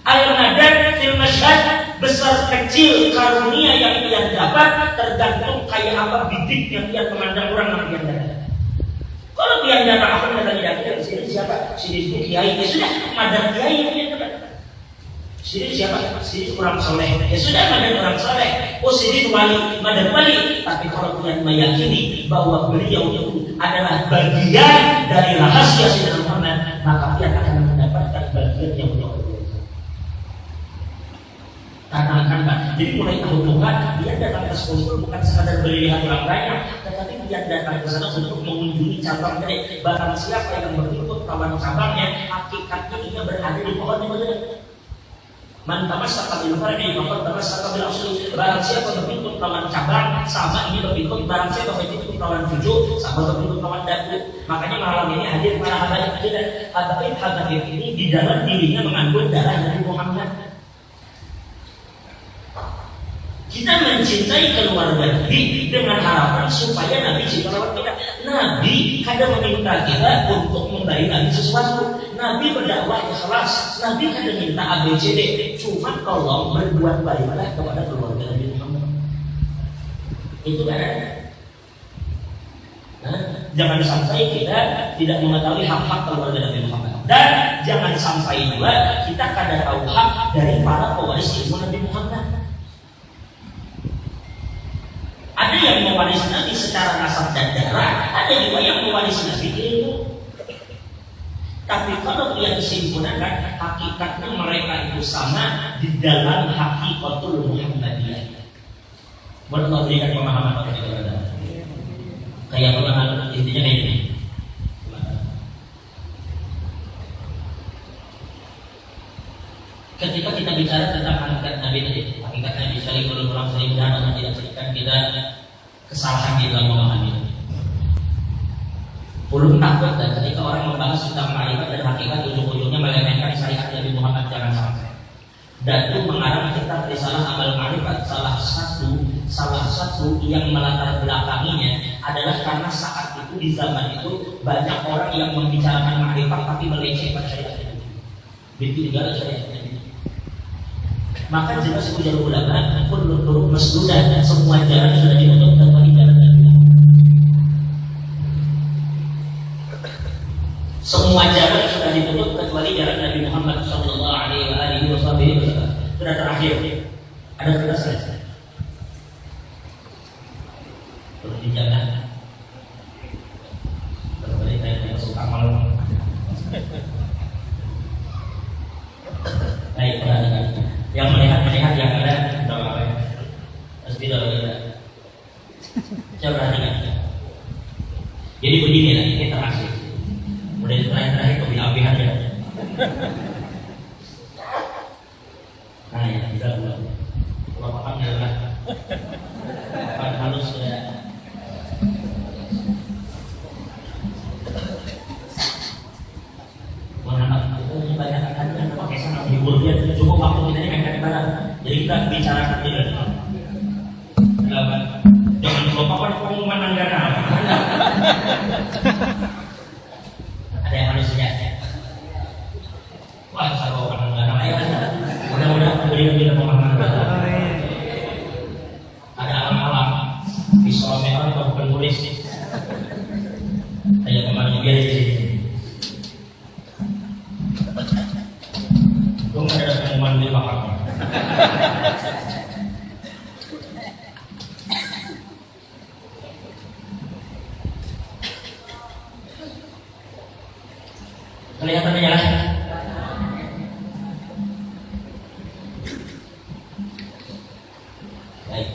Al-madad fil masyhad, besar kecil karunia yang dia dapat tergantung kayak apa bidik yang dia memandang orang yang dia datang. Kalau dia datang apa datang dari sini siapa? Sini kiai, ya sudah madad kiai yang dia dapat. Sini siapa? Sini orang soleh. Ya sudah madad orang soleh. Oh sini wali, madad wali. Tapi kalau kalian meyakini bahwa beliau itu adalah bagian dari rahasia Sayyidina Muhammad, maka dia akan mendapatkan bagian yang beliau. Karena akan jadi mulai tahun depan dia datang ke Sekumpul bukan sekadar melihat orang banyak, tetapi dia datang ke sana untuk mengunjungi cabang dari barang siapa yang berikut kawan cabangnya, hakikatnya dia berada di pohon yang berbeda. Man tamassaka bil fardi faqad tamassaka bil asli. Barang siapa berikut kawan cabang, sama ini berikut. Barang siapa berikut kawan cucu, sama berikut kawan datu. Makanya malam ini hadir para habaib ini di dalam dirinya mengandung darah Nabi Muhammad. Kita mencintai keluarga Nabi dengan harapan supaya Nabi cinta kita. Nabi kadang meminta kita untuk memberi Nabi sesuatu. Nabi berdakwah ikhlas. Nabi kadang minta ABCD. Cuma tolong berbuat baiklah kepada keluarga Nabi Muhammad. Itu kan? Jangan sampai kita tidak mengetahui hak-hak keluarga Nabi Muhammad. Dan jangan sampai juga kita kadang tahu hak dari para pewaris ilmu Nabi Muhammad. Ada yang mewaris Nabi secara nasab dan darah, ada juga yang mewaris Nabi ilmu. Tapi kalau dia disimpulkan, hakikatnya mereka itu sama di dalam hakikatul Muhammadiyah. Buat Allah berikan pemahaman pada kita. Kayak pemahaman intinya kayak ini. Ketika kita bicara tentang hakikat Nabi tadi, hakikat Nabi sallallahu alaihi wasallam tidak berikan kita kesalahan di dalam memahami. Belum takut dan ketika orang membahas tentang ma'rifat dan hakikat ujung-ujungnya meremehkan syariat Nabi Muhammad, jangan sampai. Dan itu mengarah kita risalah amal ma'rifat salah satu yang melatar belakanginya adalah karena saat itu di zaman itu banyak orang yang membicarakan ma'rifat tapi melecehkan syariat Nabi. Ditinggal syariat Nabi. Maka jelas ujar ulama pun turun masdudah, semua jalan sudah ditutup kecuali jalan Nabi. Semua jalan sudah ditutup kecuali jalan Nabi Muhammad sallallahu alaihi wasallam. Sudah terakhir. Ada tugas saja. Terus dijaga. Kembali saya suka malam. Baik, perhatikan. Yang melihat yang ada dalam apa ya? Pasti dalam kita. Coba perhatikan. Jadi beginilah, ini terakhir. Mulai terakhir kebiasaan ya. Nah ya, bisa buat. Kalau paham ya lah. Paham halus ya. Muhammad itu banyak kan pakai sangat hibur dia. Cukup waktu kita ini kan ibadah. Jadi kita bicara tidak. Jangan lupa pengumuman anggaran. Ada yang harus lihat ya. Wah, kalau orang anggaran mudah-mudahan beliau pemahaman. Kelihatan aja lah. Baik.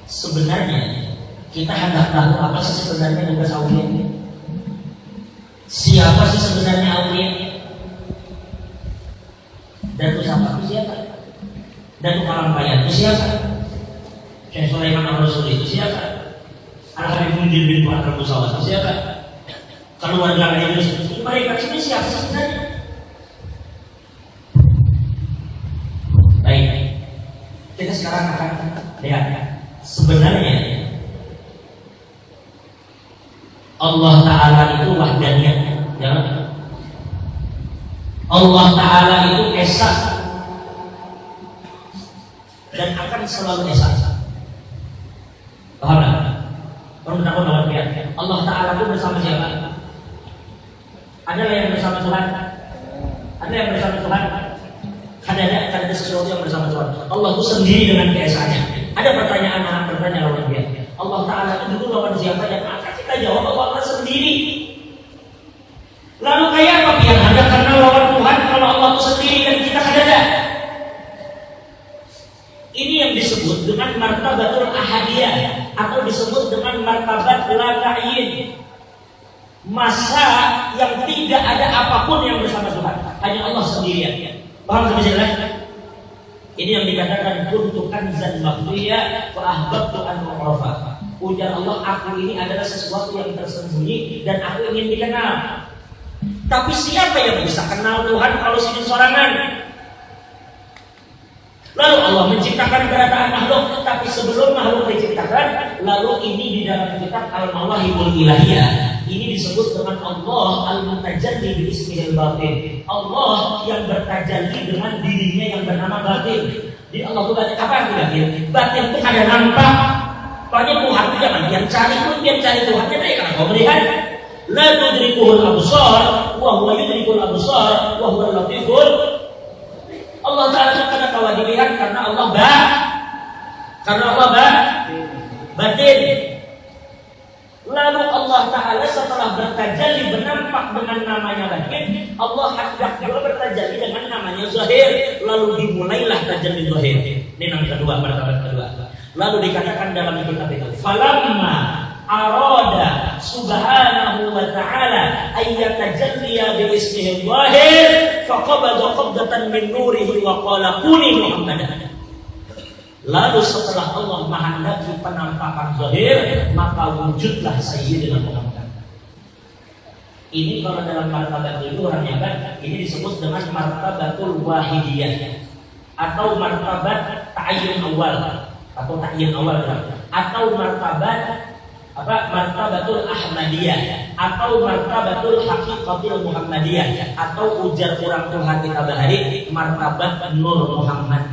Sebenarnya kita hendak tahu apa sih sebenarnya tugas aulia. Siapa sih sebenarnya aulia? Datuk siapa itu siapa? Datuk Malampaya itu siapa? Syekh Sulaiman Ar-Rasul itu siapa? Al-Habib Munjir bin Fuad Al-Musawwad itu siapa? Keluarga itu mereka ini siapa sebenarnya? Baik, kita sekarang akan lihat sebenarnya Allah Ta'ala itu wahdaniyah, ya. Allah Ta'ala itu esa dan akan selalu esa. Paham tak? Allah Ta'ala itu bersama siapa? Ada yang bersama Tuhan? Ada yang bersama Tuhan? Ada sesuatu yang bersama Tuhan. Allah itu sendiri dengan keesaannya. Ada pertanyaan lawan dia. Allah Ta'ala itu dulu lawan siapa? Yang maka kita jawab bahwa Allah sendiri. Lalu kayak apa yang ada karena lawan Tuhan kalau Allah itu sendiri dan kita ada? Ini yang disebut dengan martabatul ahadiyah atau disebut dengan martabat la ta'yin. Masa yang tidak ada apapun yang bersama Tuhan, hanya Allah sendirian. Paham sampai jelas? Ini yang dikatakan kuntu kanzan makhfiya wa ahbabtu an u'rafa. Ujar Allah, aku ini adalah sesuatu yang tersembunyi dan aku ingin dikenal. Tapi siapa yang bisa kenal Tuhan kalau sini sorangan? Lalu Allah menciptakan keadaan makhluk, tapi sebelum makhluk diciptakan, lalu ini di dalam kitab Al-Mawahibul Ilahiyah. Ini disebut dengan Allah Al-Mutajalli bi Ismihil Batin. Allah yang bertajalli dengan dirinya yang bernama Batin. Di Allah itu batin. Apa yang batin? Batin itu ada nampak. Pokoknya Tuhan itu jangan yang cari pun dia cari Tuhannya baik karena kau melihat. La tudrikuhul absar wa huwa yudrikul absar wa huwa latiful. Allah Ta'ala itu karena kau dilihat karena Allah batin. Lalu Allah Ta'ala setelah bertajalli bernampak dengan namanya batin, Allah hendak juga bertajalli dengan namanya zahir. Lalu dimulailah tajalli zahir. Ini nama kedua, martabat kedua. Lalu dikatakan dalam kitab itu, falamma arada subhanahu wa ta'ala ayyatajalliya bi ismihi zahir faqabada qabdatan min nurihi wa qala kuni Muhammadan. Lalu setelah Allah menghendaki penampakan zahir, maka wujudlah Sayyidina Muhammad. Ini kalau dalam martabat itu orangnya kan, ini disebut dengan martabatul wahidiyah atau martabat ta'yin awal atau ta'yin awal atau martabatul ahmadiyah atau martabatul haqiqatul muhammadiyah atau ujar kurang Tuhan kita bahari martabat Nur Muhammad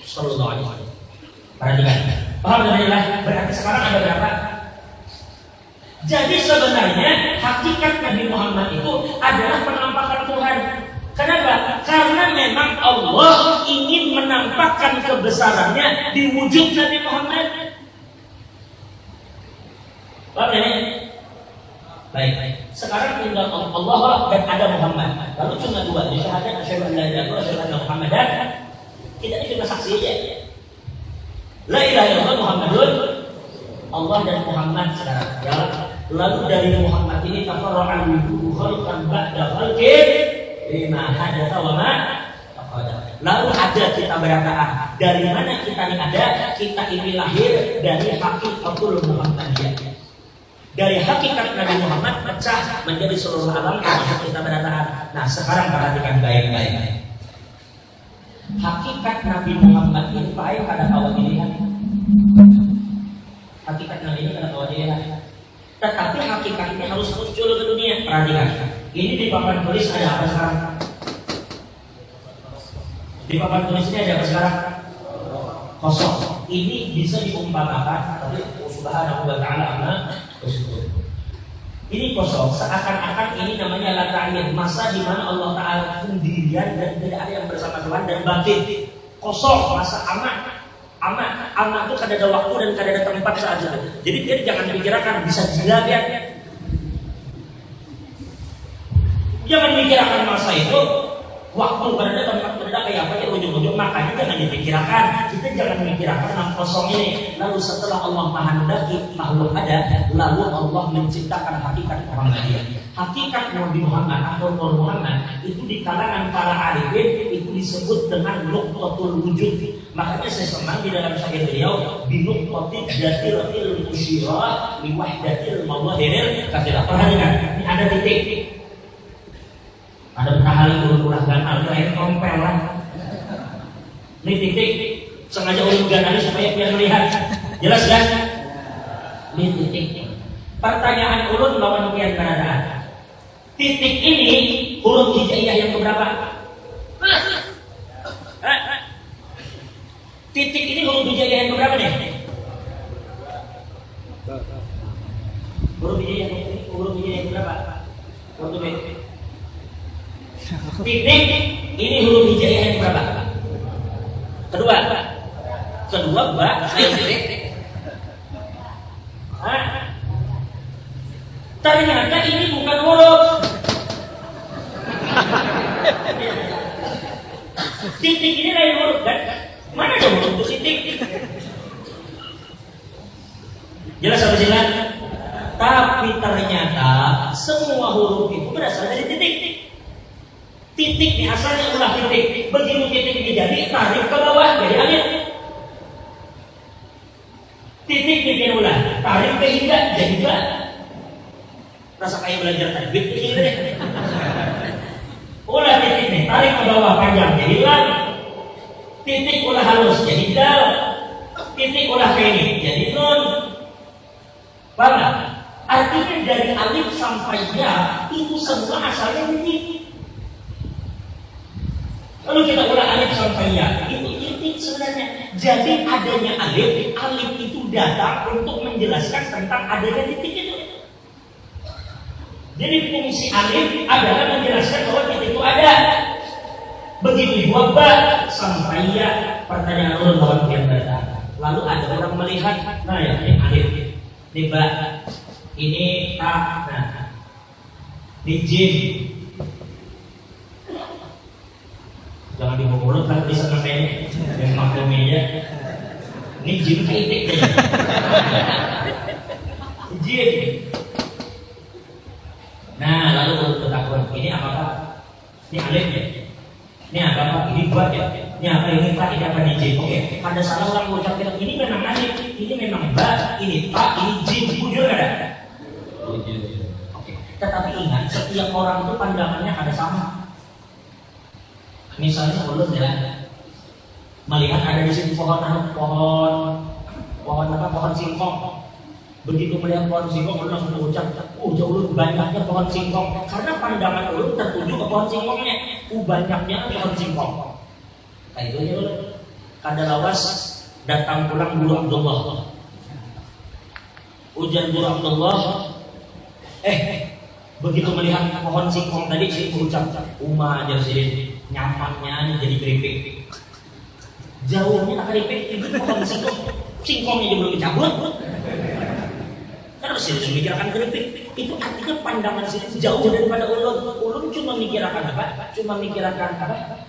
sallallahu alaihi wasallam. Perhatikan. Paham ya? Berarti sekarang ada berapa? Jadi sebenarnya hakikat Nabi Muhammad itu adalah penampakan Tuhan. Kenapa? Karena memang Allah ingin menampakkan kebesarannya di wujud Nabi Muhammad. Paham ya? Baik. Sekarang tinggal Allah dan ada Muhammad. Lalu cuma dua. Di syahadat asyhadu an la ilaha illallah wa asyhadu anna Muhammadan. Kita ini cuma saksi aja. La ilaha illallah Muhammadun Allah dan Muhammad sekarang. Ya. Lalu dari Muhammad ini tafarra'al wujudu khalqan ba'da khalqin lima hadatsa wa ma taqaddam. Lalu ada kita berkataan. Dari mana kita ini ada? Kita ini lahir dari hakikatul Muhammadiyah. Dari hakikat Nabi Muhammad pecah menjadi seluruh alam termasuk kita berkataan. Nah, sekarang perhatikan baik-baik. Hakikat Nabi Muhammad ini baik pada awal dilihat. Hakikat Nabi ini pada awal dilihat. Tetapi hakikat ini harus muncul ke dunia. Perhatikan. Ini di papan tulis ada apa sekarang? Di papan tulis ini ada apa sekarang? Kosong. Ini bisa diumpamakan, tapi subhanahu wa ta'ala Ini kosong, seakan-akan ini namanya lata'ir, masa di mana Allah Ta'ala sendirian dan tidak ada yang bersama Tuhan dan batin. Kosong, masa aman itu kada ada waktu dan kada ada tempat saat itu. Jadi dia jangan pikirkan bisa gila dia. Jangan mikirkan masa itu waktu berada tempat berada kayak apa ya ujung-ujung, makanya jangan dipikirkan. Kita jangan memikirkan yang kosong ini. Lalu setelah Allah menghendaki makhluk ada, lalu Allah menciptakan hakikat Muhammadiyah. Hakikat Nabi Muhammad atau Nur Muhammad itu di kalangan para arifin itu disebut dengan nuqtatul wujud. Makanya saya senang di dalam syair beliau binuqtatil jatiratil musyirah li wahdatil mawahiril kafilah. Perhatikan, ini ada titik. Ada berkali ulah ganal, lain kompel lah. Ini titik sengaja ulah ganal supaya biar melihat. Jelas kan? Ini titik. Pertanyaan ulun lawan kian keadaan. Titik ini huruf hijaiyah yang keberapa? Titik ini huruf hijaiyah yang keberapa nih? Huruf hijaiyah yang keberapa? Huruf B. Titik ini huruf hijaiyah yang berapa? Kedua ba titik. Ternyata ini bukan huruf. Titik ini lain huruf kan? Mana ada huruf itu titik? Jelas apa sih kan? Tapi ternyata semua huruf itu berasal dari titik. Titik ini asalnya ulah titik. Begitu titik ini jadi, tarik ke bawah jadi alif. Titik bikin ulah, tarik ke hingga jadi ba. Rasa kayak belajar tajwid ini deh. Ulah titik ini, tarik ke bawah panjang jadi lam. Titik ulah halus jadi dal. Titik ulah kayak ini jadi nun. Paham? Artinya dari alif sampai ya itu semua asalnya titik. Lalu kita ulang alif sampai ya, itu titik sebenarnya. Jadi adanya alif itu datang untuk menjelaskan tentang adanya titik itu. Jadi fungsi alif adalah menjelaskan bahwa titik itu ada. Begitu juga ba sampai ya, pertanyaan ulun lawan yang datang. Lalu ada orang melihat, nah ya ini alif, ini ba, ini ta, nah, ini jim. Jangan dibobol kan bisa sampai yang maklumi aja. Ini jin titik deh. Jin. Nah, lalu untuk ketahuan ini apa? Ini alif ya. Ini apa? Ini buat ya. Ini apa ini pak? Ini apa ini jin? Oke. Ada salah orang ucap bilang ini memang alif, ini memang ba, ini pak, ini jin. Bujur nggak ada? Oke. Tetapi ingat, setiap orang itu pandangannya ada sama. Misalnya ulun ya melihat ada di sini pohon singkong. Begitu melihat pohon singkong ulun langsung mengucap, jauh ulun banyaknya pohon singkong. Karena pandangan ulun tertuju ke pohon singkongnya. Banyaknya pohon singkong. Nah itu aja ulun. Kada lawas datang pulang Guru Abdullah. Ujian Guru Abdullah. Begitu melihat pohon singkong tadi sih mengucap, aja sih. Nyampaknya jadi keripik. Jauhnya tak keripik, itu pohon singkongnya juga belum dicabut. Karena sih memikirkan keripik, itu artinya pandangan sini jauh daripada ulun. Ulun cuma memikirkan apa? Cuma memikirkan apa?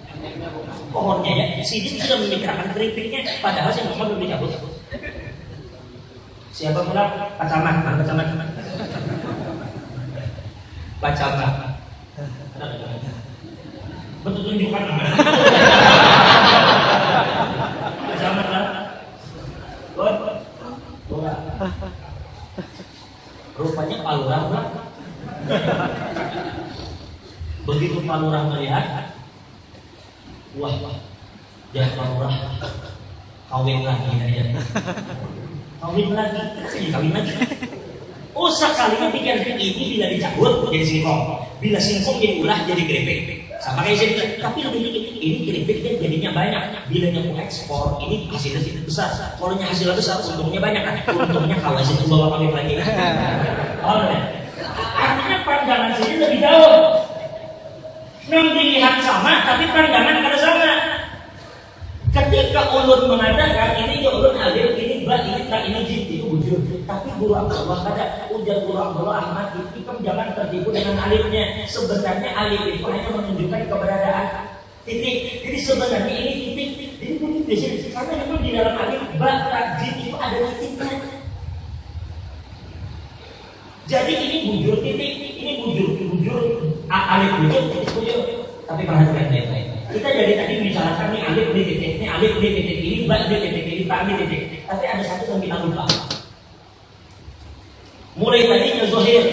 Pohonnya ya. Sini sudah memikirkan keripiknya, padahal sih belum dicabut. Siapa pula? Pak Camat. Betul tunjukkan nama. Selamat lah. Bola. Rupanya Pak Lurah. Begitu Pak Lurah melihat, wah, dia Pak Lurah kawin lagi aja. Kawin lagi. Oh sekalinya pikir ini bila dicabut jadi singkong, bila singkong jadi ulah jadi keripik. Sama kayak sini, tapi lebih dikit. Ini keripik kan jadinya banyak. Bila nyamu ekspor, ini hasilnya besar. Kalau hasilnya besar, untungnya banyak kan? Untungnya kalau itu bawa pamit lagi. Oh, sama, tapi pandangan kada sama. Ketika ulun mengatakan ini ulun alif, ini ba, ini tak, ini jid, itu wujud. Tapi guru Abdullah kada, ujar guru Abdullah Ahmad itu jangan tertipu dengan alifnya. Sebenarnya alif itu hanya menunjukkan keberadaan titik. Jadi sebenarnya ini titik. Jadi titik di sini karena memang di dalam alif ba, tak, jid itu ada titiknya. Jadi ini bujur titik, ini bujur alif bujur, titik bujur. Tapi perhatikan baik-baik. Kita dari tadi bicarakan nih alif di titik, ini alif di titik, ini ba di titik, ini ta di titik. Tapi ada satu yang kita lupa. Mulai tadinya zahir,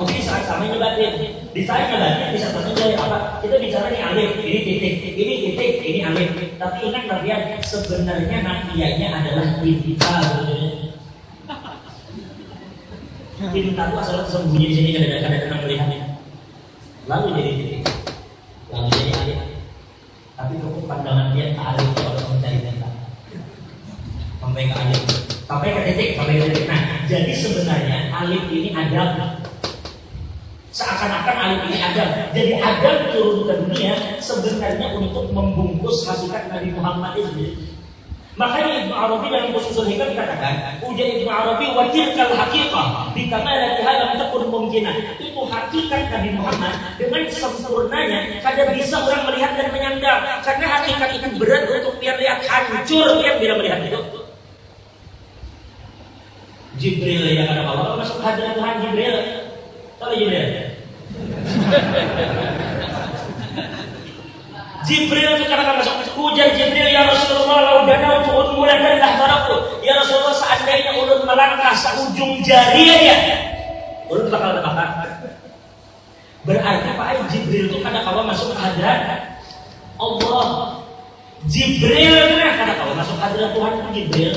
tapi saat samanya batin. Di saat batin bisa terjadi apa? Kita bicara nih alif, ini titik, ini alif. Tapi ingat kalian sebenarnya nafiyahnya adalah tinta. Tinta itu asal sembunyi di sini kadang-kadang melihatnya. Lalu jadi titik, lalu jadi alif. Tapi cukup pandangan dia ke alif kalau mencari tinta. Sampai ke alif, sampai ke titik. Nah, jadi sebenarnya alif ini ada. Seakan-akan alif ini ada. Jadi Adam turun ke dunia sebenarnya untuk membungkus hakikat Nabi Muhammad itu. Makanya Ibnu Arabi dalam Ushul Hikam dikatakan, ujar Ibnu Arabi wa tilkal haqiqah bi kamalatiha lam takun mumkinah. Itu hakikat Nabi Muhammad dengan sempurnanya kada bisa orang melihat dan menyandang. Karena hakikat itu berat untuk biar lihat, hancur biar bila melihat itu. Jibril yang ada bawa masuk hadirat Tuhan Jibril. Tahu Jibril? Jibril itu katakan masuk hujan Jibril, ya Rasulullah lau danau tu'ud mulakan lah taraku. Ya Rasulullah seandainya ulun melangkah seujung jari aja, ulun bakal terbakar. Berarti apa? Jibril itu kada kawa masuk hadirat Allah. Jibril kan kada kawa masuk hadirat Tuhan itu Jibril.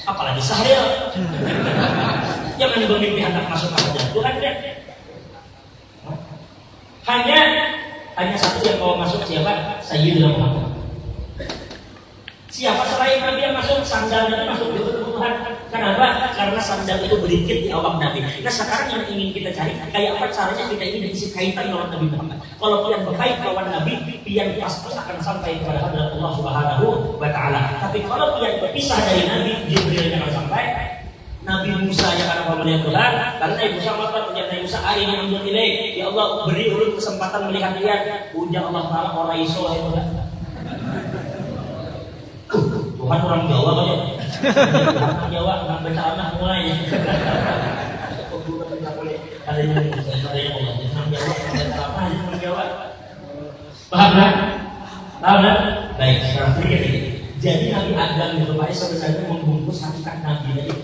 Apalagi Sahril. Jangan bermimpi hendak masuk hadirat Tuhan kan? Hanya satu yang mau masuk, siapa? Sayyidina Muhammad. Siapa selain Nabi yang masuk? Sandalnya masuk di Tuhan. Kenapa? Karena sandal itu berikit di awak Nabi. Nah sekarang yang ingin kita cari, kayak apa caranya kita ini diisi kaitan lawan Nabi Muhammad. Kalau pian berkait lawan Nabi, pian pas-pas akan sampai kepada hadirat Allah Subhanahu wa Ta'ala. Tapi kalau pian berpisah dari Nabi, Jibril yang akan sampai. Nabi Musa yang akan melihat Tuhan, karena Nabi Musa mengatakan Nabi Musa hari ini ambil nilai, ya Allah beri ulun kesempatan melihat dia. Ujar Allah Taala orang iso itu kan. Tuhan orang Jawa aja. Orang Jawa orang baca anak mulai. Ada yang Allah orang Jawa apa orang Jawa. Paham kan? Paham kan? Baik, sekarang begini. Jadi Nabi Adam itu Pak sebenarnya membungkus hakikat Nabi tadi.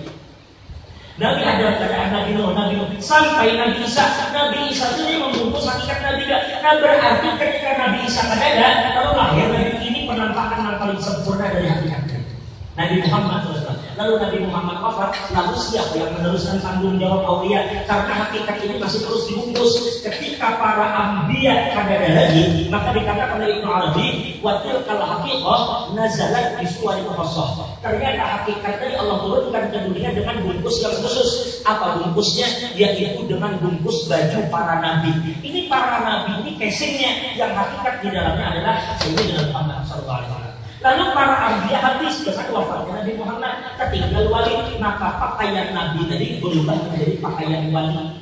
Nabi ada keadaan Nabi Nuh sampai Nabi Isa. Nabi Isa itu membungkus hakikat Nabi. Nah berarti ketika Nabi Isa ada, lalu lahir Nabi ini penampakan yang paling sempurna dari hakikatnya. Nabi Muhammad SAW. Lalu Nabi Muhammad wafat, lalu siapa yang meneruskan tanggung jawab aulia? Karena hakikat ini masih terus dibungkus. Ketika para anbiya kada ada lagi, maka dikatakan oleh Ibnu Arabi, wa tilkal haqiqah nazalat bi suwarin khassah. Ternyata hakikat tadi Allah turunkan ke dunia dengan bungkus yang khusus. Apa bungkusnya? Yaitu dengan bungkus baju para nabi. Ini para nabi ini casingnya, yang hakikat di dalamnya adalah Sayyidina Muhammad SAW. Lalu para anbiya habis dengan wafatnya Nabi Muhammad, ketinggal wali, maka pakaian Nabi tadi berubah menjadi pakaian wali.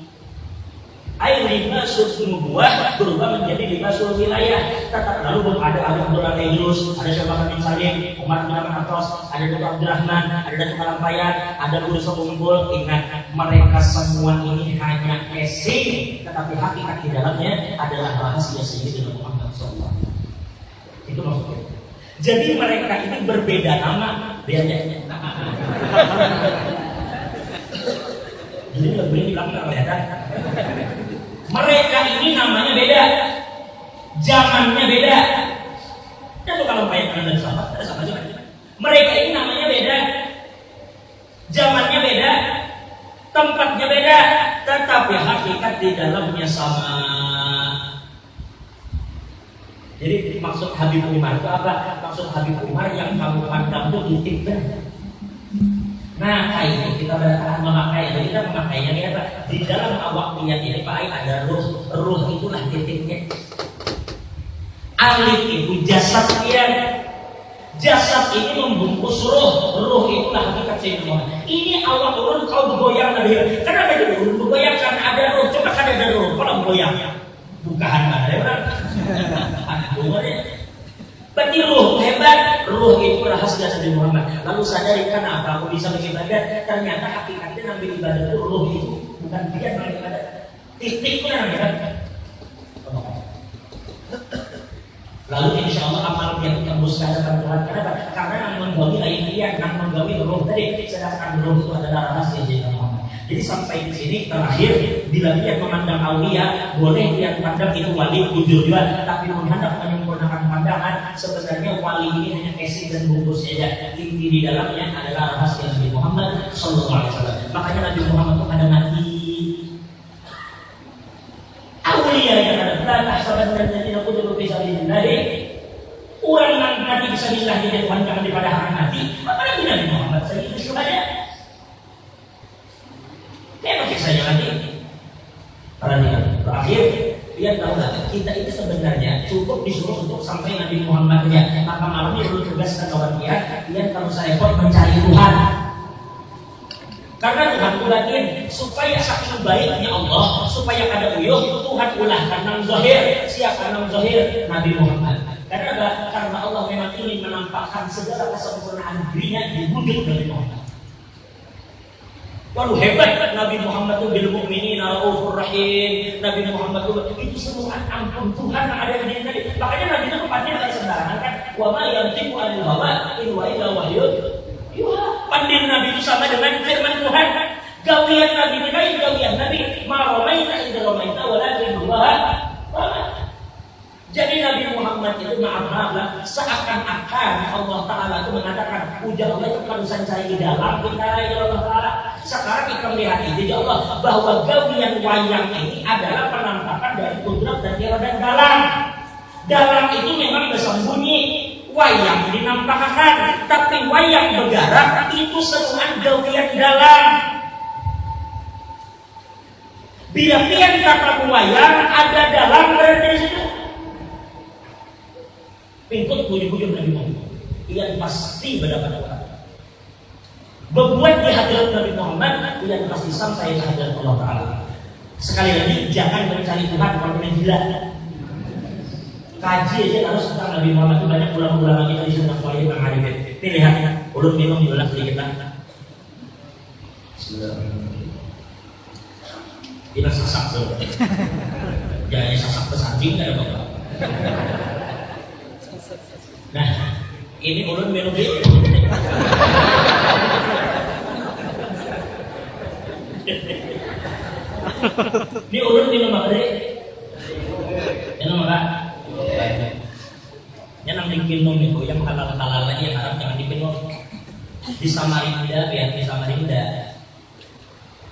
Libasul nubuwah berubah menjadi libasul wilayah. Tetap lalu belum ada Abdullah bin Yunus, ada Syekh bin Salim, Umar bin Khattab, ada Dr. Abdurrahman, ada Dr. Malampayan, ada guru Sekumpul. Ingat, mereka semua ini hanya casing, tetapi hakikat di dalamnya adalah rahasia Sayyidina Muhammad SAW. Itu maksudnya. Jadi mereka ini berbeda nama, biasanya. Jadi lebih dibilang kelihatan. Mereka ini namanya beda, zamannya beda. Itu kalau bayangkan dan sahabat, ada sama juga. Mereka ini namanya beda, zamannya beda, tempatnya beda, tetapi hakikat di dalamnya sama. Jadi maksud Habib Umar itu apa? Maksud Habib Umar yang kamu pandang itu titik. Nah, itu kita memakai, jadi kita memakainya ini apa? Di dalam awak niat ini Pak ada ruh itulah titiknya. Alif itu jasad pian. Jasad ini membungkus roh. Roh itulah hakikat Sayyidina Muhammad. Ini Allah turun kau bergoyang Nabi. Kenapa dia turun bergoyang? Karena ada roh. Coba kan ada roh. Kalau bergoyang bukaan ada orang. Berarti roh hebat. Roh itu rahasia Sayyidina Muhammad. Lalu sadari kenapa aku bisa beribadah? Ternyata hakikatnya Nabi ibadah itu roh itu bukan dia Nabi ibadah. Titiknya Nabi ibadah. Lalu insya Allah amal yang tembus ke hadapan Tuhan. Kenapa? Karena yang menggawi lain dia, yang menggawi roh tadi. Sedangkan roh itu adalah rahasia Sayyidina Muhammad. Jadi sampai di sini terakhir, bila dia memandang aulia, boleh dia pandang itu wali wujud juga, tapi menghadap menyempurnakan pandangan. Sebenarnya wali ini hanya casing dan bungkus saja. Inti di dalamnya adalah rahasia Nabi Muhammad Sallallahu Alaihi Wasallam. Makanya Nabi Muhammad itu ada mati. Aulia yang ada tahsaban dan jadi aku dulu bisa dihindari. Orang yang mati bisa dilahi dan Tuhan jangan daripada hari mati. Apalagi Nabi Muhammad saya itu syuhada. Memang kisahnya mati. Perhatikan. Terakhir, dia tahu lah kita itu sebenarnya cukup disuruh untuk sampai Nabi Muhammad saja. Maka malam ini perlu tugaskan kawan dia kalau saya repot mencari Tuhan. Karena Tuhan ulatin supaya saking baiknya Allah, supaya ada uyuh, Tuhan ulahkan nam zahir. Siapa nam zahir? Nabi Muhammad. Karena Allah memang ingin menampakkan segala kesempurnaan dirinya di wujud Nabi Muhammad. Waduh hebat Nabi Muhammad itu bil mu'minina raufur rahim. Nabi Muhammad itu semua ampun Tuhan yang ada di diri Nabi. Makanya Nabi itu tempatnya tidak sembarangan kan. Wa ma yantiqu anil hawa in wa illa wahyun. Pandai Nabi itu sama dengan firman Tuhan. Gawian Nabi ini lain gawian Nabi. Ma ramaita idza ramaita walakin Allah. Jadi Nabi Muhammad itu maaf-maaf seakan-akan Allah Ta'ala itu mengatakan ujar Allah itu perusahaan saya di dalam kita ya Allah Ta'ala. Sekarang kita melihat itu ya Allah bahwa gawian wayang ini adalah penampakan dari kudrat dan iradah dalam. Dalam itu memang bersembunyi. Wayang dinampakkan, tapi wayang bergerak itu seruan gawian dalam. Bila pian kata wayang ada dalam berarti di situ. Pingkut puji-puji Nabi Muhammad. Ia pasti mendapat Tuhan. Berbuat di hadirat Nabi Muhammad, ia pasti sampai di hadirat Allah Taala. Sekali lagi jangan mencari Tuhan kalau gila. Kaji aja harus tentang Nabi Muhammad itu banyak ulama-ulama kita di sunnah wal jamaah arifin. Lihat, ulun minum juga sedikit lah. Kita sasak tuh. Jangan sasak pesanjing nggak ada apa-apa. Nah, ini ulun minum dulu. Ini ulun minum apa deh? Minum apa? Yang namanya minum itu yang halal-halal lagi yang haram jangan dipinum. Di Samarinda, biar di Samarinda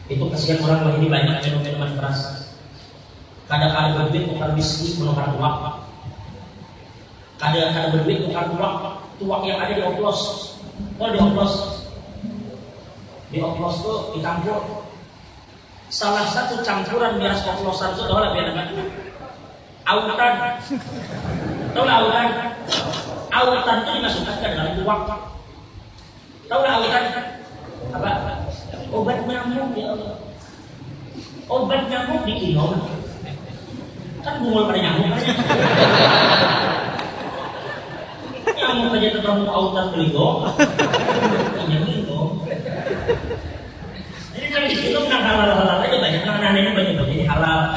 itu kesian orang bahwa ini banyak minum minuman keras. Kadang-kadang berduit tukar biskuit menukar tuak. Kadang-kadang berduit tukar tuak yang ada di oplos. Kalau di oplos tuh dicampur. Salah satu campuran miras oplosan itu adalah biar autan. Tahu lah autan? Autan itu dimasukkan ke dalam tuak. Tahu lah autan? Apa? Obat nyamuk ya Allah. Obat nyamuk dikinom. Kan bungul pada nyamuk aja. Nyamuk aja ketemu autan beliau. Nyamuk. Jadi kalau dikinom nang halal-halal aja banyak nang aneh-aneh banyak jadi halal.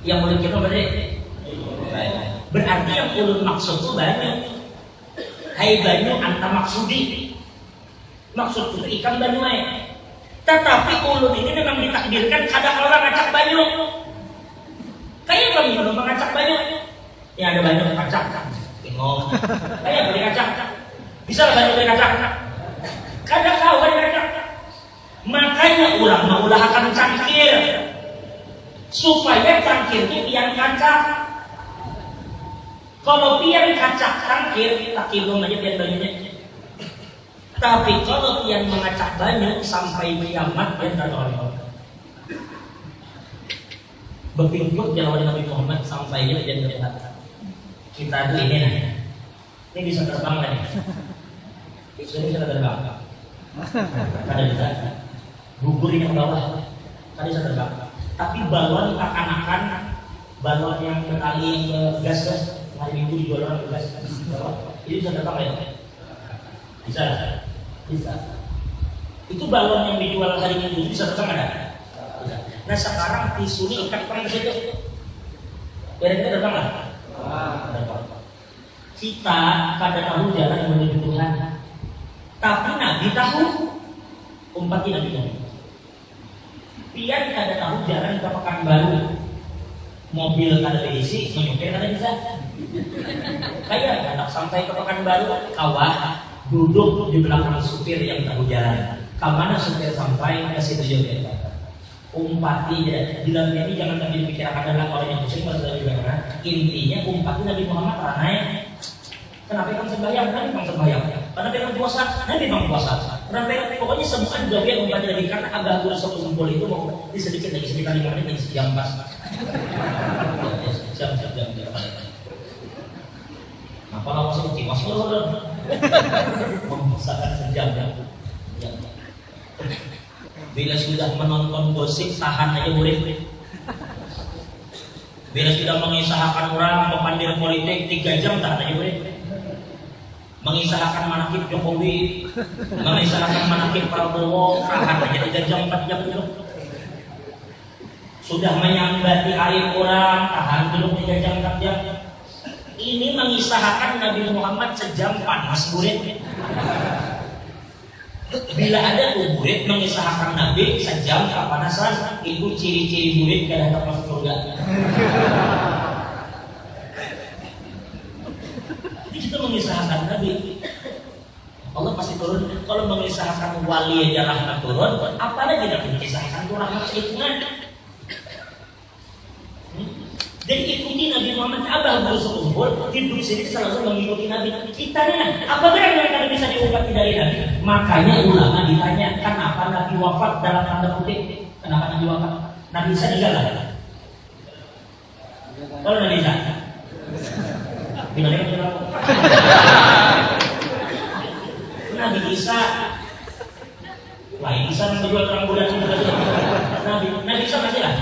Yang boleh kita berarti yang ulun maksud itu banyak. Hai banyu anta maksudi. Maksud itu ikan banyu. Tetapi ulun ini memang ditakdirkan kadang orang ngacak banyu. Kayak kami kalau mengacak banyu. Ya ada banyu ngacak. Bingung. Kayak boleh ngacak. Bisa lah banyu boleh ngacak. Kadang kawan ngacak. Makanya orang mengulahkan cangkir. Supaya cangkir itu pian kaca. Kalau pian kaca cangkir, tak kibung aja pian banyunya. Tapi kalau pian mengacak banyu sampai kiamat pian tak tahu. Berpincut jalan Nabi Muhammad sampai dia jadi terlihat. Kita tuh ini bisa terbang kan? Ini bisa terbang. Kada bisa. Gugur yang bawah, kada bisa terbang. Tapi balon akan balon yang bertali ke gas hari minggu dijual orang ke gas bawah. Ini bisa terbang ya? Bisa. Itu balon yang dijual hari minggu bisa terbang ada? Nah sekarang tisu ini ikat ke situ. Kira-kira terbang lah. Kita pada tahu jalan menuju Tuhan, tapi Nabi tahu umat Nabi tahu. Pian kada tahu jalan ke Pekanbaru, mobil kada diisi, menyupir kada bisa. Kayak anak sampai ke Pekanbaru, kawah duduk di belakang supir yang tahu jalan. Kamana supir sampai ke situ juga. Umpati dalam ini jangan sampai dipikirkan adalah orang yang muslim bahasa dari mana. Intinya umpati Nabi Muhammad ranai. Kenapa kamu sembahyang? Nabi memang sembahyang. Kenapa kamu puasa? Nabi memang puasa. Kenapa pokoknya semua juga yang umpati Nabi karena agak gula satu sempol itu mau di sedikit lagi sekitar 5 menit jam pas. Jam. Apa kalau masih kecil masuk memaksakan sejam. Bila sudah menonton gosip tahan aja boleh. Bila sudah mengisahkan orang pemandir politik 3 jam tahan aja boleh. Mengisahkan manakib Jokowi, mengisahkan manakib Prabowo tahan aja 3 jam 4 jam dulu. Sudah menyambati aib orang tahan dulu 3 jam 4 jam. Ini mengisahkan Nabi Muhammad sejam panas murid. Bila ada murid mengisahkan Nabi sejam kepanasan, itu ciri-ciri murid gak datang masuk surga. Jadi kita mengisahkan Nabi, Allah pasti turun. Kalau mengisahkan wali aja rahmat turun, apa lagi tidak mengisahkan itu rahmat seitungan. Jadi ikuti Nabi Muhammad, abah baru sekumpul hidup sini selalu mengikuti Nabi. Kita nih, apakah yang mereka bisa diungkap dari Nabi? Makanya ulama ditanya, kenapa Nabi wafat dalam tanda kutip? Kenapa Nabi wafat? Nabi Isa digagal. Kalau Nabi Isa, gimana yang berlaku? Nabi Isa, lain Isa menjual terang bulan Nabi Isa masih lah.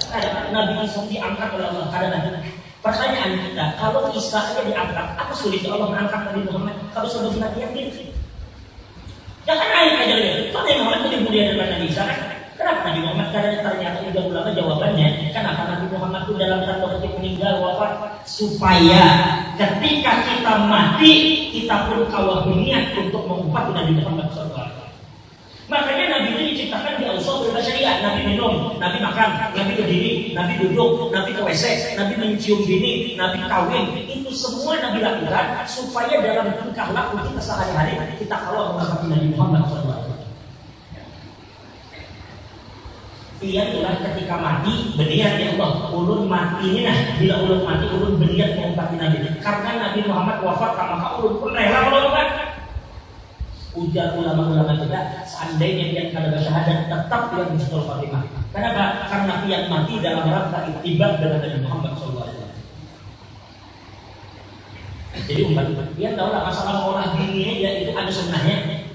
Ada Nabi Isa diangkat oleh Allah. Ada Nabi. Pertanyaan kita, kalau Isa saja diangkat, apa sulitnya Allah mengangkat Nabi Muhammad? Kalau sudah Nabi yang gitu, jangan naik aja deh. Kalau Nabi Muhammad lebih mulia daripada Nabi Isa, kan? Kenapa Nabi Muhammad? Karena ternyata juga ulama jawabannya, kenapa Nabi Muhammad itu dalam tanda kutip meninggal wafat supaya ketika kita mati, kita pun kawah berniat untuk mengubah Nabi Muhammad SAW. Makanya Nabi itu diciptakan di Allah bersyariat. Nabi minum, Nabi makan, Nabi berdiri, Nabi duduk, Nabi ke WC, Nabi mencium bini, Nabi kawin. Itu semua Nabi lakukan supaya dalam tingkah laku kita sehari-hari kita kalau menghadapi Nabi Muhammad SAW. Itulah ketika mati berniat ya Allah, ulun mati ini nah, bila ulun mati ulun berniat mengungkapi Nabi. Karena Nabi Muhammad wafat maka ulun pun rela melakukan. Ujar ulama-ulama kita, seandainya dia kada bersyahadat tetap dia husnul khatimah. Kenapa? Karena dia mati dalam rangka ittiba dengan Nabi Muhammad SAW. Jadi umat dia tahu lah masalah olah dini ya itu ada sunnahnya.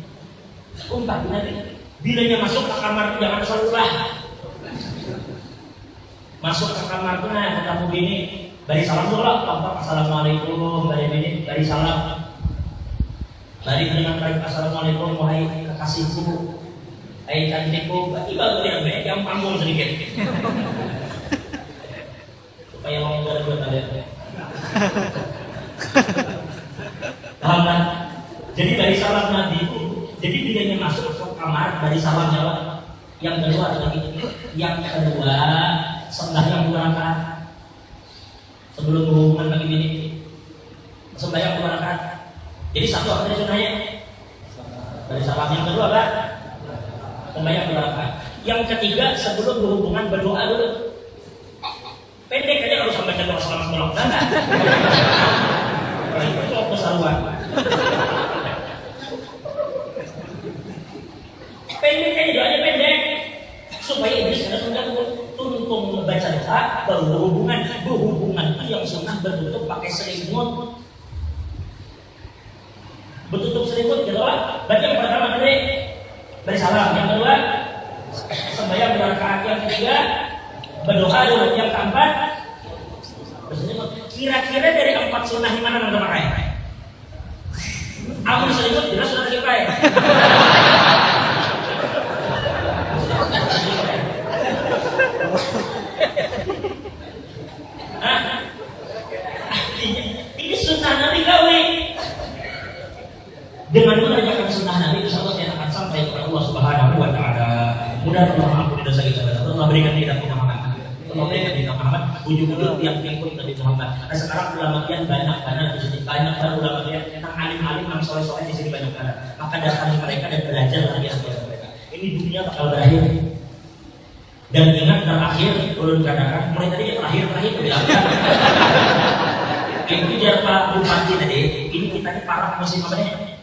Umat Nabi bila dia masuk ke kamar jangan salulah. Masuk ke kamar tuh nah ketemu bini, bari salam dulu lah, assalamualaikum, bari salam. Bari dengan baik, assalamualaikum wahai kekasihku, hai cantikku, tiba kemudian baik yang panggung sedikit, supaya orang tua dua kalian. Paham kan? Jadi dari salam Nabi itu, jadi bilanya masuk ke kamar dari salam jawab. Yang kedua lagi, yang kedua sembahyang 2 rakaat sebelum berhubungan lagi bini, sembahyang 2 rakaat. Jadi satu apa dari sunnahnya? Dari salam. Yang kedua apa? Sembahyang 2 rakaat. Yang ketiga sebelum berhubungan berdoa dulu. Pendek aja kalau sampai doa salam sebelum enggak. Itu keseruan. Pendek aja doanya pendek supaya iblis ada tuntung membaca adalah berhubungan itu yang sunnah bertutup pakai selimut. Bertutup selimut gitu lah. Berarti yang pertama tadi bersalam, yang kedua sembahyang 2 rakaat, yang ketiga berdoa dulu, yang keempat berselimut. Kira-kira dari 4 sunnah ini mana yang pakai? Aku selimut jelas sudah dipakai. Ini sunnah Nabi gawe. Dengan mengerjakan sunnah Nabi, insyaallah kita akan sampai kepada Allah Subhanahu wa taala. Mudah-mudahan Allah ampuni dosa kita. Allah berikan kita pemahaman. Allah berikan kita pemahaman. Ujung-ujung tiap-tiap pun Nabi Muhammad. Nah, sekarang ulama kian banyak di sini, banyak ulama kian tentang alim-alim yang soleh-soleh di sini banyak banget. Maka datangi mereka dan belajar lagi dari mereka. Ini dunia bakal berakhir. Dan ingat terakhir ulun katakan, mulai tadi terakhir itu dia Pak Bupati tadi. Ini kita ini parah musim apa nih?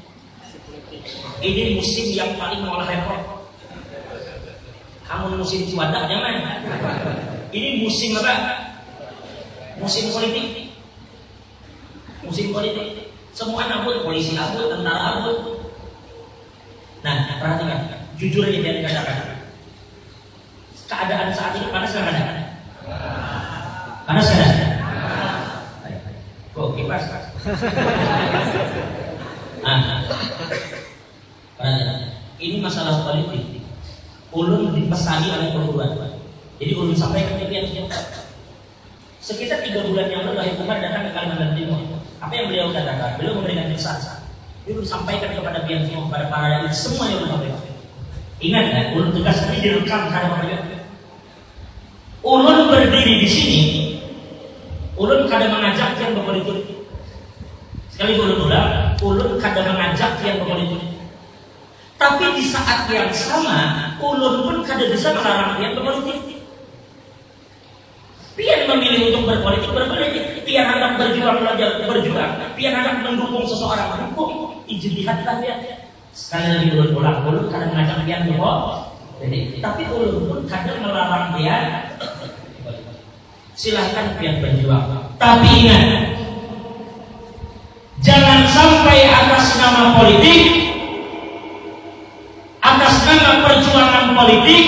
Ini musim yang paling mengolah repot. Kamu musim cuaca jangan. Ini musim apa? Musim politik. Musim politik. Semua nabut, polisi nabut, tentara nabut. Nah, perhatikan. Jujur aja biar dikatakan. Keadaan saat ini panas nggak ada? Panas nggak ada? Kok kipas? Ini masalah politik. Ulun dipesani oleh perguruan. Jadi ulun sampaikan ke pihak sekitar 3 bulan yang lalu Habib Umar datang ke Kalimantan Timur. Apa yang beliau katakan? Beliau memberikan pesan. Ulun sampaikan kepada pihak timur, kepada para rakyat semua yang ulun sampaikan. Ingat ya, ulun tegas ini direkam karena mereka. Ulun berdiri di sini. Ulun kadang mengajak yang berpolitik. Sekali ulun ulang, ulun kadang mengajak yang berpolitik. Tapi di saat yang sama, ulun pun kadang bisa melarang yang berpolitik. Pian memilih untuk berpolitik. Pian hendak berjuang, pian hendak mendukung seseorang, dukung. Ijtihadlah pian. Sekali lagi ulun ulang, ulun kadang mengajak pian berpolitik. Tapi ulun pun kadang melarang pian. Silahkan pian berjuang. Tapi ingat, jangan sampai atas nama politik, atas nama perjuangan politik,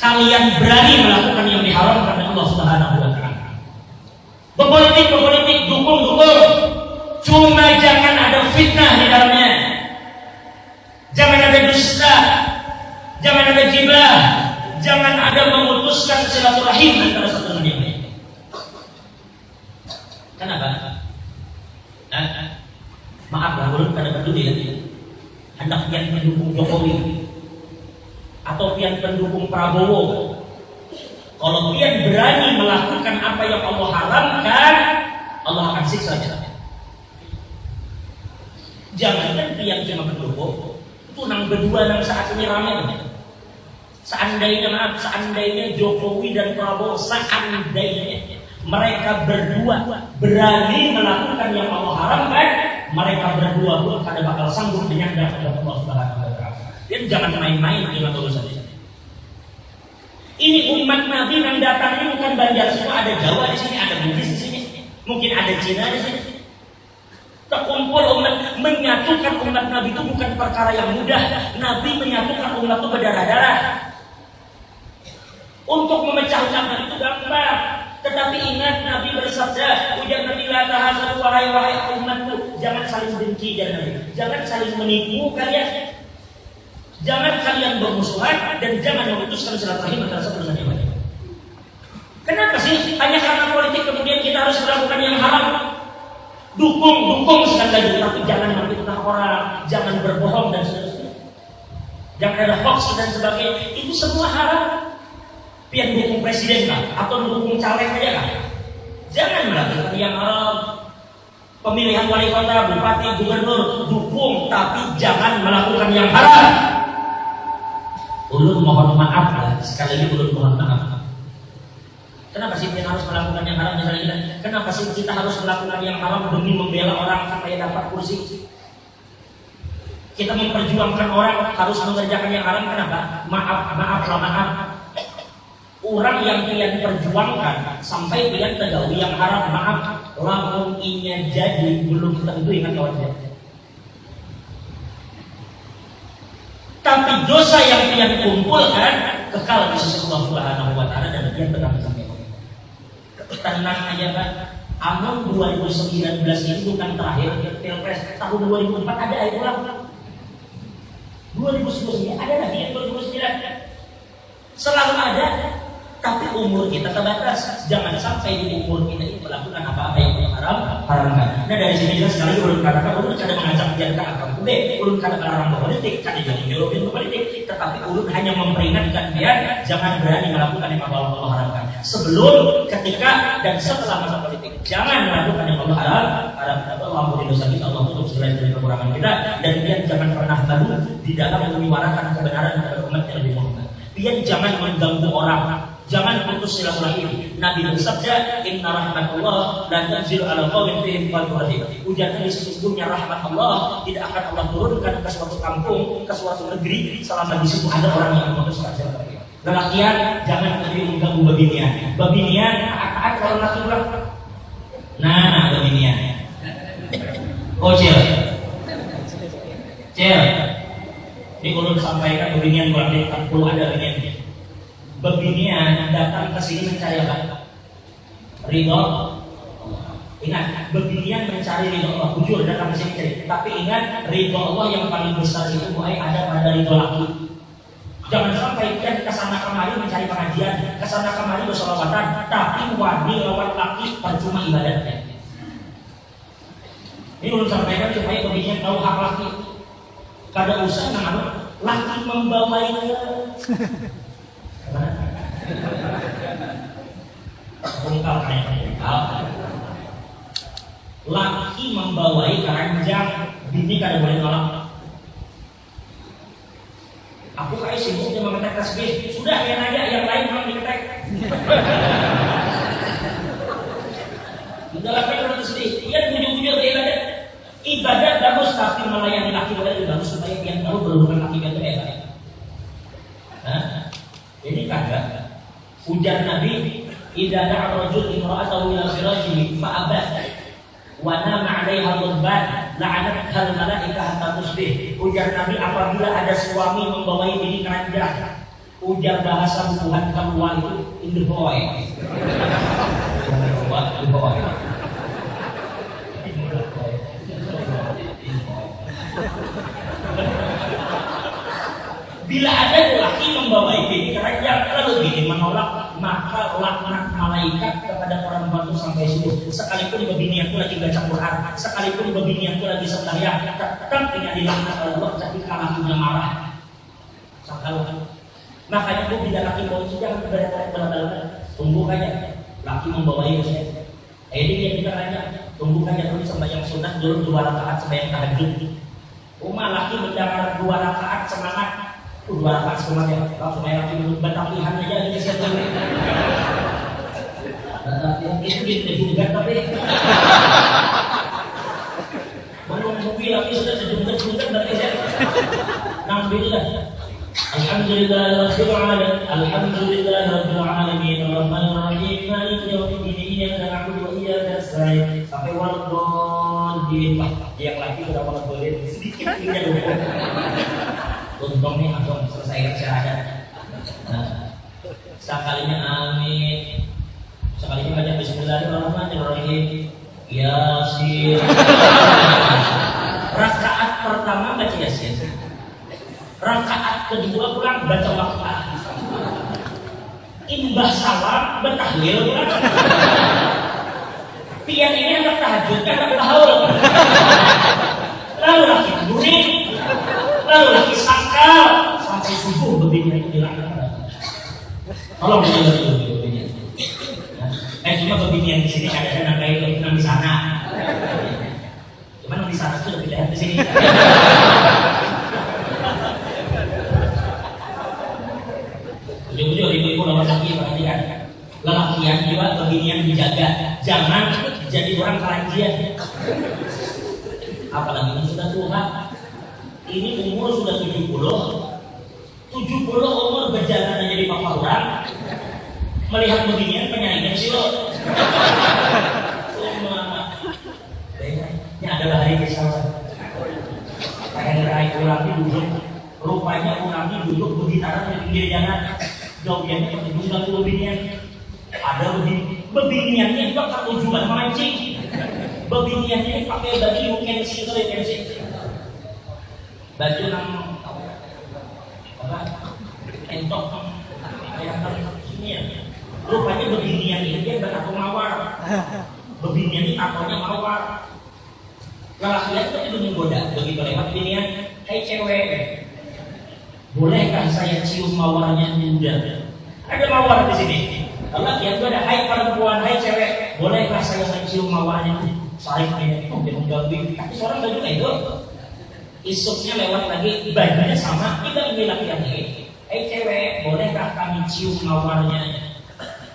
kalian berani melakukan yang diharamkan oleh Allah Subhanahu wa taala. Berpolitik, dukung. Cuma jangan ada fitnah di dalamnya. Jangan ada dusta, jangan ada ghibah, jangan ada memutuskan silaturahim antara satu dengan yang lain. Kenapa? Maaf lah, ulun pada peduli ya. Hendak pian pendukung Jokowi atau pian pendukung Prabowo. Kalau pian berani melakukan apa yang Allah haramkan, Allah akan siksa kita. Jangankan pian cuma pendukung, itu nang berdua nang saat ini ramai. Seandainya Jokowi dan Prabowo, seandainya mereka berdua berani melakukan yang Allah haramkan, mereka berdua pun kada bakal sanggup menyandang kepada Allah Subhanahu wa taala. Dan jangan main-main dengan urusan ini. Ini umat Nabi yang datang ini bukan Banjar semua, ada Jawa di sini, ada Bugis di sini, mungkin ada Cina di sini. Terkumpul umat, menyatukan umat Nabi itu bukan perkara yang mudah. Nabi menyatukan umat itu berdarah-darah. Untuk memecah umat itu gampang. Tetapi ingat Nabi bersabda, ujar Nabi la tahasadu wahai umatku, jangan saling dengki dan jangan saling menipu kalian. Jangan kalian bermusuhan dan jangan memutuskan silaturahim antara satu dengan yang lain. Kenapa sih? Hanya karena politik kemudian kita harus melakukan yang haram. Dukung sekali lagi, tapi jangan memfitnah orang, jangan berbohong dan seterusnya. Jangan ada hoax dan sebagainya. Itu semua haram. Pian dukung presiden kah? Atau dukung caleg aja kah? Jangan melakukan yang haram. Pemilihan wali kota, bupati, gubernur, dukung, tapi jangan melakukan yang haram. Ulun mohon maaf lah, sekali lagi ulun mohon maaf. Kenapa sih kita harus melakukan yang haram? Kenapa sih kita harus melakukan yang haram demi membela orang supaya dapat kursi? Kita memperjuangkan orang harus mengerjakan yang haram. Kenapa? Maaf. Orang yang pian perjuangkan sampai pian tegawi yang haram, maaf, lamun inya jadi belum tentu ingat kawan. Tapi dosa yang pian kumpulkan kekal di sisi Allah Subhanahu wa taala dan pian tenang sampai. Tenang aja Pak. Amun 2019 ini bukan terakhir Pilpres, tahun 2004 ada air ulang. 2019 ada lagi yang 2009. Selalu ada. Tapi umur kita terbatas. Jangan sampai di umur kita itu melakukan apa-apa yang haramkan. Nah dari sini jelas sekali ulun katakan ulun kada mengajak dia ke akam kude, ulun kada melarang berpolitik, kada jadi nyuruhin berpolitik, tetapi ulun hanya memperingatkan dia jangan berani melakukan yang Allah haramkan. Sebelum, ketika dan setelah masa politik, jangan melakukan yang Allah haramkan. Allah ampuni dosa kita, Allah tutup segala dari kekurangan kita, dan dia jangan pernah malu di dalam menyuarakan kebenaran kepada umat yang lebih mulia. Dia jangan mengganggu orang. Jangan putus silaturahim. Nabi bersabda, "Inna rahmatullah la tanzilu ala qaumin fihim qalbun rahim." Ujarnya sesungguhnya rahmat Allah tidak akan Allah turunkan ke suatu kampung, ke suatu negeri selama di situ ada orang yang putus silaturahim. Lelakian jangan mengganggu babinian. Babinian taat kalau laki ulang. Nah, babinian. Oh, Cil. Ini ulun sampaikan babinian kurang lebih 40 ada babinian. Babinian datang ke sini mencari apa? Ridho. Ingat, babinian mencari ridho Allah. Jujur datang ke sini mencari. Tapi ingat, ridho Allah yang paling besar itu mulai ada pada ridho laki. Jangan sampai dia kesana kemari mencari pengajian, kesana kemari bersolawatan, tapi wani lawan laki percuma ibadahnya. Ini ulun sampaikan supaya babinian tahu hak laki. Kada usah nama laki membawainya. Laki membawai keranjang, bini kada boleh nolak. Aku kayak sibuk dia mengetek tasbih. Sudah yang aja, yang lain mau diketek. Udah laki kalau tasbih, dia ujung-ujung beribadah. Ibadah bagus tapi melayani laki lebih bagus supaya dia tahu berhubungan laki itu hebat. Ini kagak. Ujar Nabi, "Idza da'a rajul imra'atahu ila firashihi fa abat wa nama 'alaiha ghadban la'anatha al-malaikah hatta tusbih." Ujar Nabi, apabila ada suami membawai bini keranjang, ujar bahasa Tuhan kamu itu in the boy. What the boy? Bila ada laki membawai bini keranjang lalu bini menolak, maka laknat malaikat kepada orang batu sampai subuh. Sekalipun babinianku lagi baca Quran, sekalipun babinianku lagi sembahyang, tetap dengan dilaknat oleh Allah ketika lakinya marah. Sakalau. Makanya bila laki polisi jangan berada-ada, tunggu aja. Laki membawai saya. Ini yang kita tanya, tunggu aja dulu sembahyang sunat dulu 2 rakaat sembahyang tahajud. Laki mendengar 2 rakaat semangat. 2 rakaat semuanya, kalau supaya laki menurut batapihan aja ini siapa dulu. Batapihan itu gitu juga tapi menunggu laki sudah sejumlah berarti saya. Alhamdulillah. Alhamdulillahirabbil alamin. Alhamdulillahirabbil alamin. Arrahmanir rahim. Maliki yaumiddin. Iyyaka na'budu wa iyyaka nasta'in. Sampai wal-dhalin. Yang laki sudah boleh sedikit ini dulu. Untungnya langsung selesai syahadat. Sekalinya amin, sekalinya baca bismillahirrahmanirrahim. Yasin. Rakaat pertama baca Yasin. Rakaat kedua pulang baca Waqiah. Imbah salam bertahlil pulang. Pian ini anak tahajud kan anak tahaul. Lalu lagi bunyi. Lalu lagi sakal sampai subuh begini itu dilaknat. Tolong dijaga dulu begini. Cuma begini yang di sini ada kayak itu yang di sana. Cuman yang di sana itu lebih lihat di sini. Ujung-ujung ibu-ibu lawan laki perhatikan. Lelakian juga begini yang dijaga. Jangan jadi orang keranjian. Apalagi ini sudah tua. Ini umur sudah 70 umur berjalan jadi papa orang. Melihat beginian penyanyi sih lo. Ini adalah hari kesalahan. Hari ulangi duduk, rupanya ulangi duduk begitaran di pinggir jalan. Jogetnya tunggal beginian. Ada beginiannya juga kan tujuan mancing. Beginiannya pakai baju kensi. Baju yang apa? Entok kayak ini ya. Rupanya beginian ini dia berlaku mawar. Beginian ini takonya mawar. Kalau lihat itu menggoda. Begitu lewat beginian, hai cewek, bolehkah saya cium mawarnya Anda? Ada mawar di sini. Kalau lihat itu ada hai perempuan, hai cewek, bolehkah saya cium mawarnya? Saya kayak itu dia mengganggu. Tapi seorang baju itu, isuknya lewat lagi, bajunya sama, kita bilang lagi. Hai cewek, bolehkah kami cium mawarnya?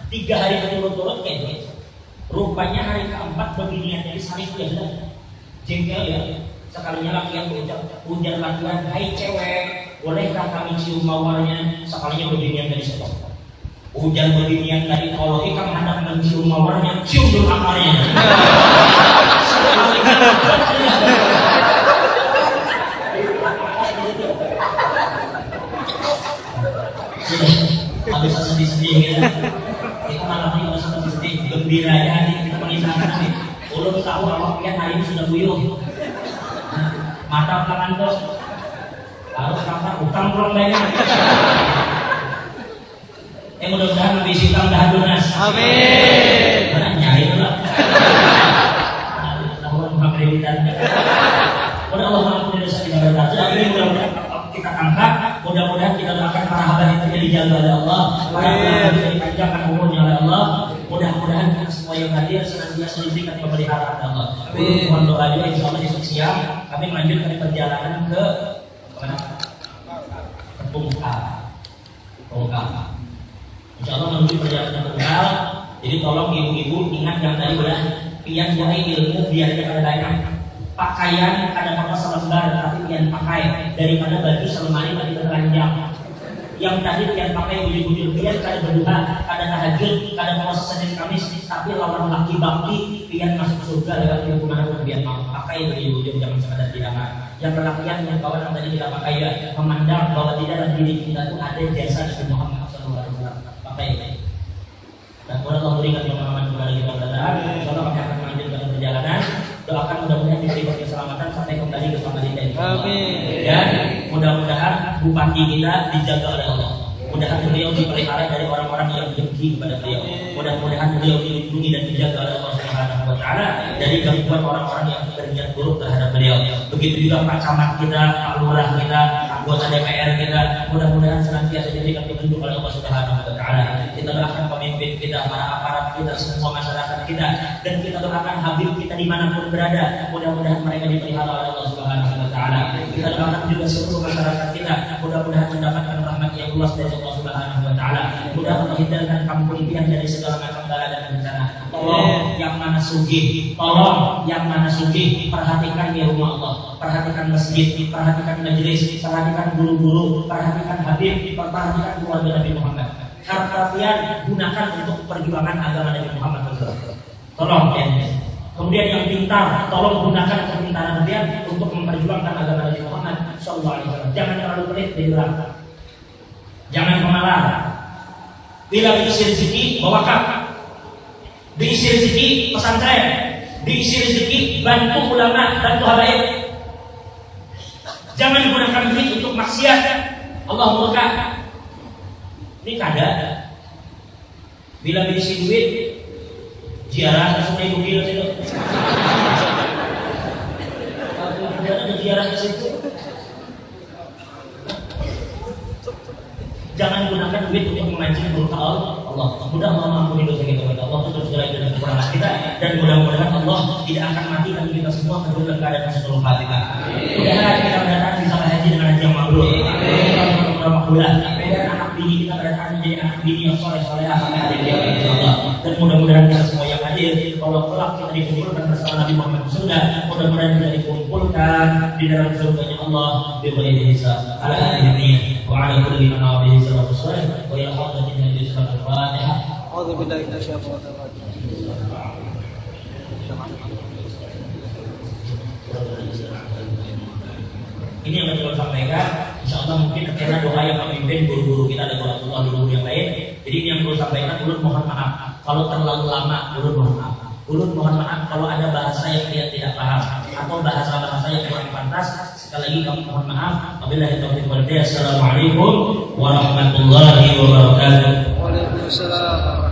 3 hari berturut-turut kayaknya. Rupanya hari keempat beginian dari salib dia jengkel ya. Sekalinya laki yang ujar laki-laki, hai cewek, bolehkah kami cium mawarnya? Sekalinya beginian dari situ. Hujan beginian dari kalau ikan hendak mencium mawarnya, cium dulu akalnya. Habis sedih-sedih gitu. Kita malam ini harus sedih, gembira ya kita mengisahkan nih. Ulun tahu awak lihat hari ini sudah buyung. Mata tangan bos. Harus kata utang pulang banyak. Mudah-mudahan lebih hitam dah lunas. Amin. Mana nyari lah. Allah mengakreditan. Allah mengampuni dosa kita berdosa. Ini mudah-mudahan kita angkat. Mudah-mudahan kita doakan para hamba itu dijaga oleh Allah. Para hamba kita dipanjangkan umurnya oleh Allah. Mudah-mudahan kita semua yang hadir senantiasa diberikan pemeliharaan Allah. Mohon doa juga insya Allah besok siang kami melanjutkan perjalanan ke mana? Tunggal. Insya Allah menuju perjalanan tunggal. Jadi tolong ibu-ibu ingat yang tadi udah pian buai ilmu biar kita banyak. Pakaian kadang-kadang selembar tapi pian pakai daripada baju selemari tapi teranjang. Yang tadi pian pakai baju-baju pian kadang berdoa, kadang tahajud, kadang puasa Senin Kamis, tapi lawan laki bakti pian masuk surga lewat ilmu mana pun pian mau pakai baju-baju jangan sekadar didangar. Yang lelakian yang kawan yang tadi tidak pakai ya memandang bahwa di dalam diri kita itu ada jasa Nabi Muhammad SAW. Pakai. Dan Allah berikan pengalaman kepada kita berada. Insyaallah kami akan melanjutkan perjalanan. Doakan mudah-mudahan diberi keselamatan sampai kembali ke Samarinda. Amin. Dan mudah-mudahan bupati kita dijaga oleh Allah. Mudah-mudahan beliau dipelihara dari orang-orang yang dengki kepada beliau. Mudah-mudahan beliau dilindungi dan dijaga oleh Allah Subhanahu wa taala dari gangguan orang-orang yang berniat buruk terhadap beliau. Begitu juga Pak Camat kita, Pak Lurah kita, anggota DPR kita, mudah-mudahan senantiasa diberikan petunjuk oleh Allah Subhanahu wa taala. Kita doakan pemimpin kita, para aparat kita, semua masyarakat kita, dan kita doakan Habib kita dimanapun berada. Mudah-mudahan mereka dipelihara oleh Allah Subhanahu wa taala. Kita doakan juga seluruh masyarakat kita, mudah-mudahan mendapatkan rahmat yang luas dari Allah Subhanahu wa taala. Mudah-mudahan menghindarkan kampung impian dari segala macam bala dan bencana. Tolong yang mana sugih, tolong yang mana sugih, perhatikan ya rumah Allah, perhatikan masjid, perhatikan majelis, perhatikan guru-guru, perhatikan Habib, perhatikan keluarga Nabi Muhammad. Harta pian gunakan untuk perjuangan agama Nabi Muhammad SAW. Tolong ya. Kemudian yang pintar, tolong gunakan kepintaran pian untuk memperjuangkan agama Nabi Muhammad SAW. Jangan terlalu pelit di dalam. Jangan pemalas. Bila diisi rezeki, bawakan. Diisi rezeki pesantren, diisi rezeki bantu ulama, bantu habaib. Jangan gunakan duit untuk maksiat. Allah murka. Ini kada. Bila diisi duit, ziarah ke Sungai Bugil situ. Ada ziarah ke situ. Jangan gunakan duit untuk memancing murka Allah. Mudah Allah mengampuni dosa kita kepada Allah, tutup segala dan kekurangan kita, dan mudah-mudahan Allah tidak akan matikan kita semua dalam keadaan seluruh kita. Mudah-mudahan kita mendatang bisa haji dengan haji yang mabrur. Mudah-mudahan anak bini kita mendatang menjadi anak bini yang soleh-soleh sampai hari kiamat insyaallah. Dan mudah-mudahan kita semua yang hadir, kalau kelak kita dikumpulkan bersama Nabi Muhammad surga, mudah-mudahan kita dikumpulkan di dalam surganya Allah bi ghairi hisab. Ala alihi wa ala kulli man nabihi sallallahu alaihi wa sallam wa ya hadratin nabi sallallahu alaihi wa sallam. billahi minasyaitonir rajim. Ini yang kita sampaikan. Insya Allah mungkin karena doa yang memimpin guru-guru kita dan guru-guru yang lain. Jadi ini yang perlu sampaikan. Ulun mohon maaf kalau terlalu lama. Ulun mohon maaf kalau ada bahasa yang tidak paham atau bahasa-bahasa yang kurang pantas. Sekali lagi kami mohon maaf. Wabillahi taufiq wal hidayah. Assalamualaikum warahmatullahi wabarakatuh. Waalaikumsalam.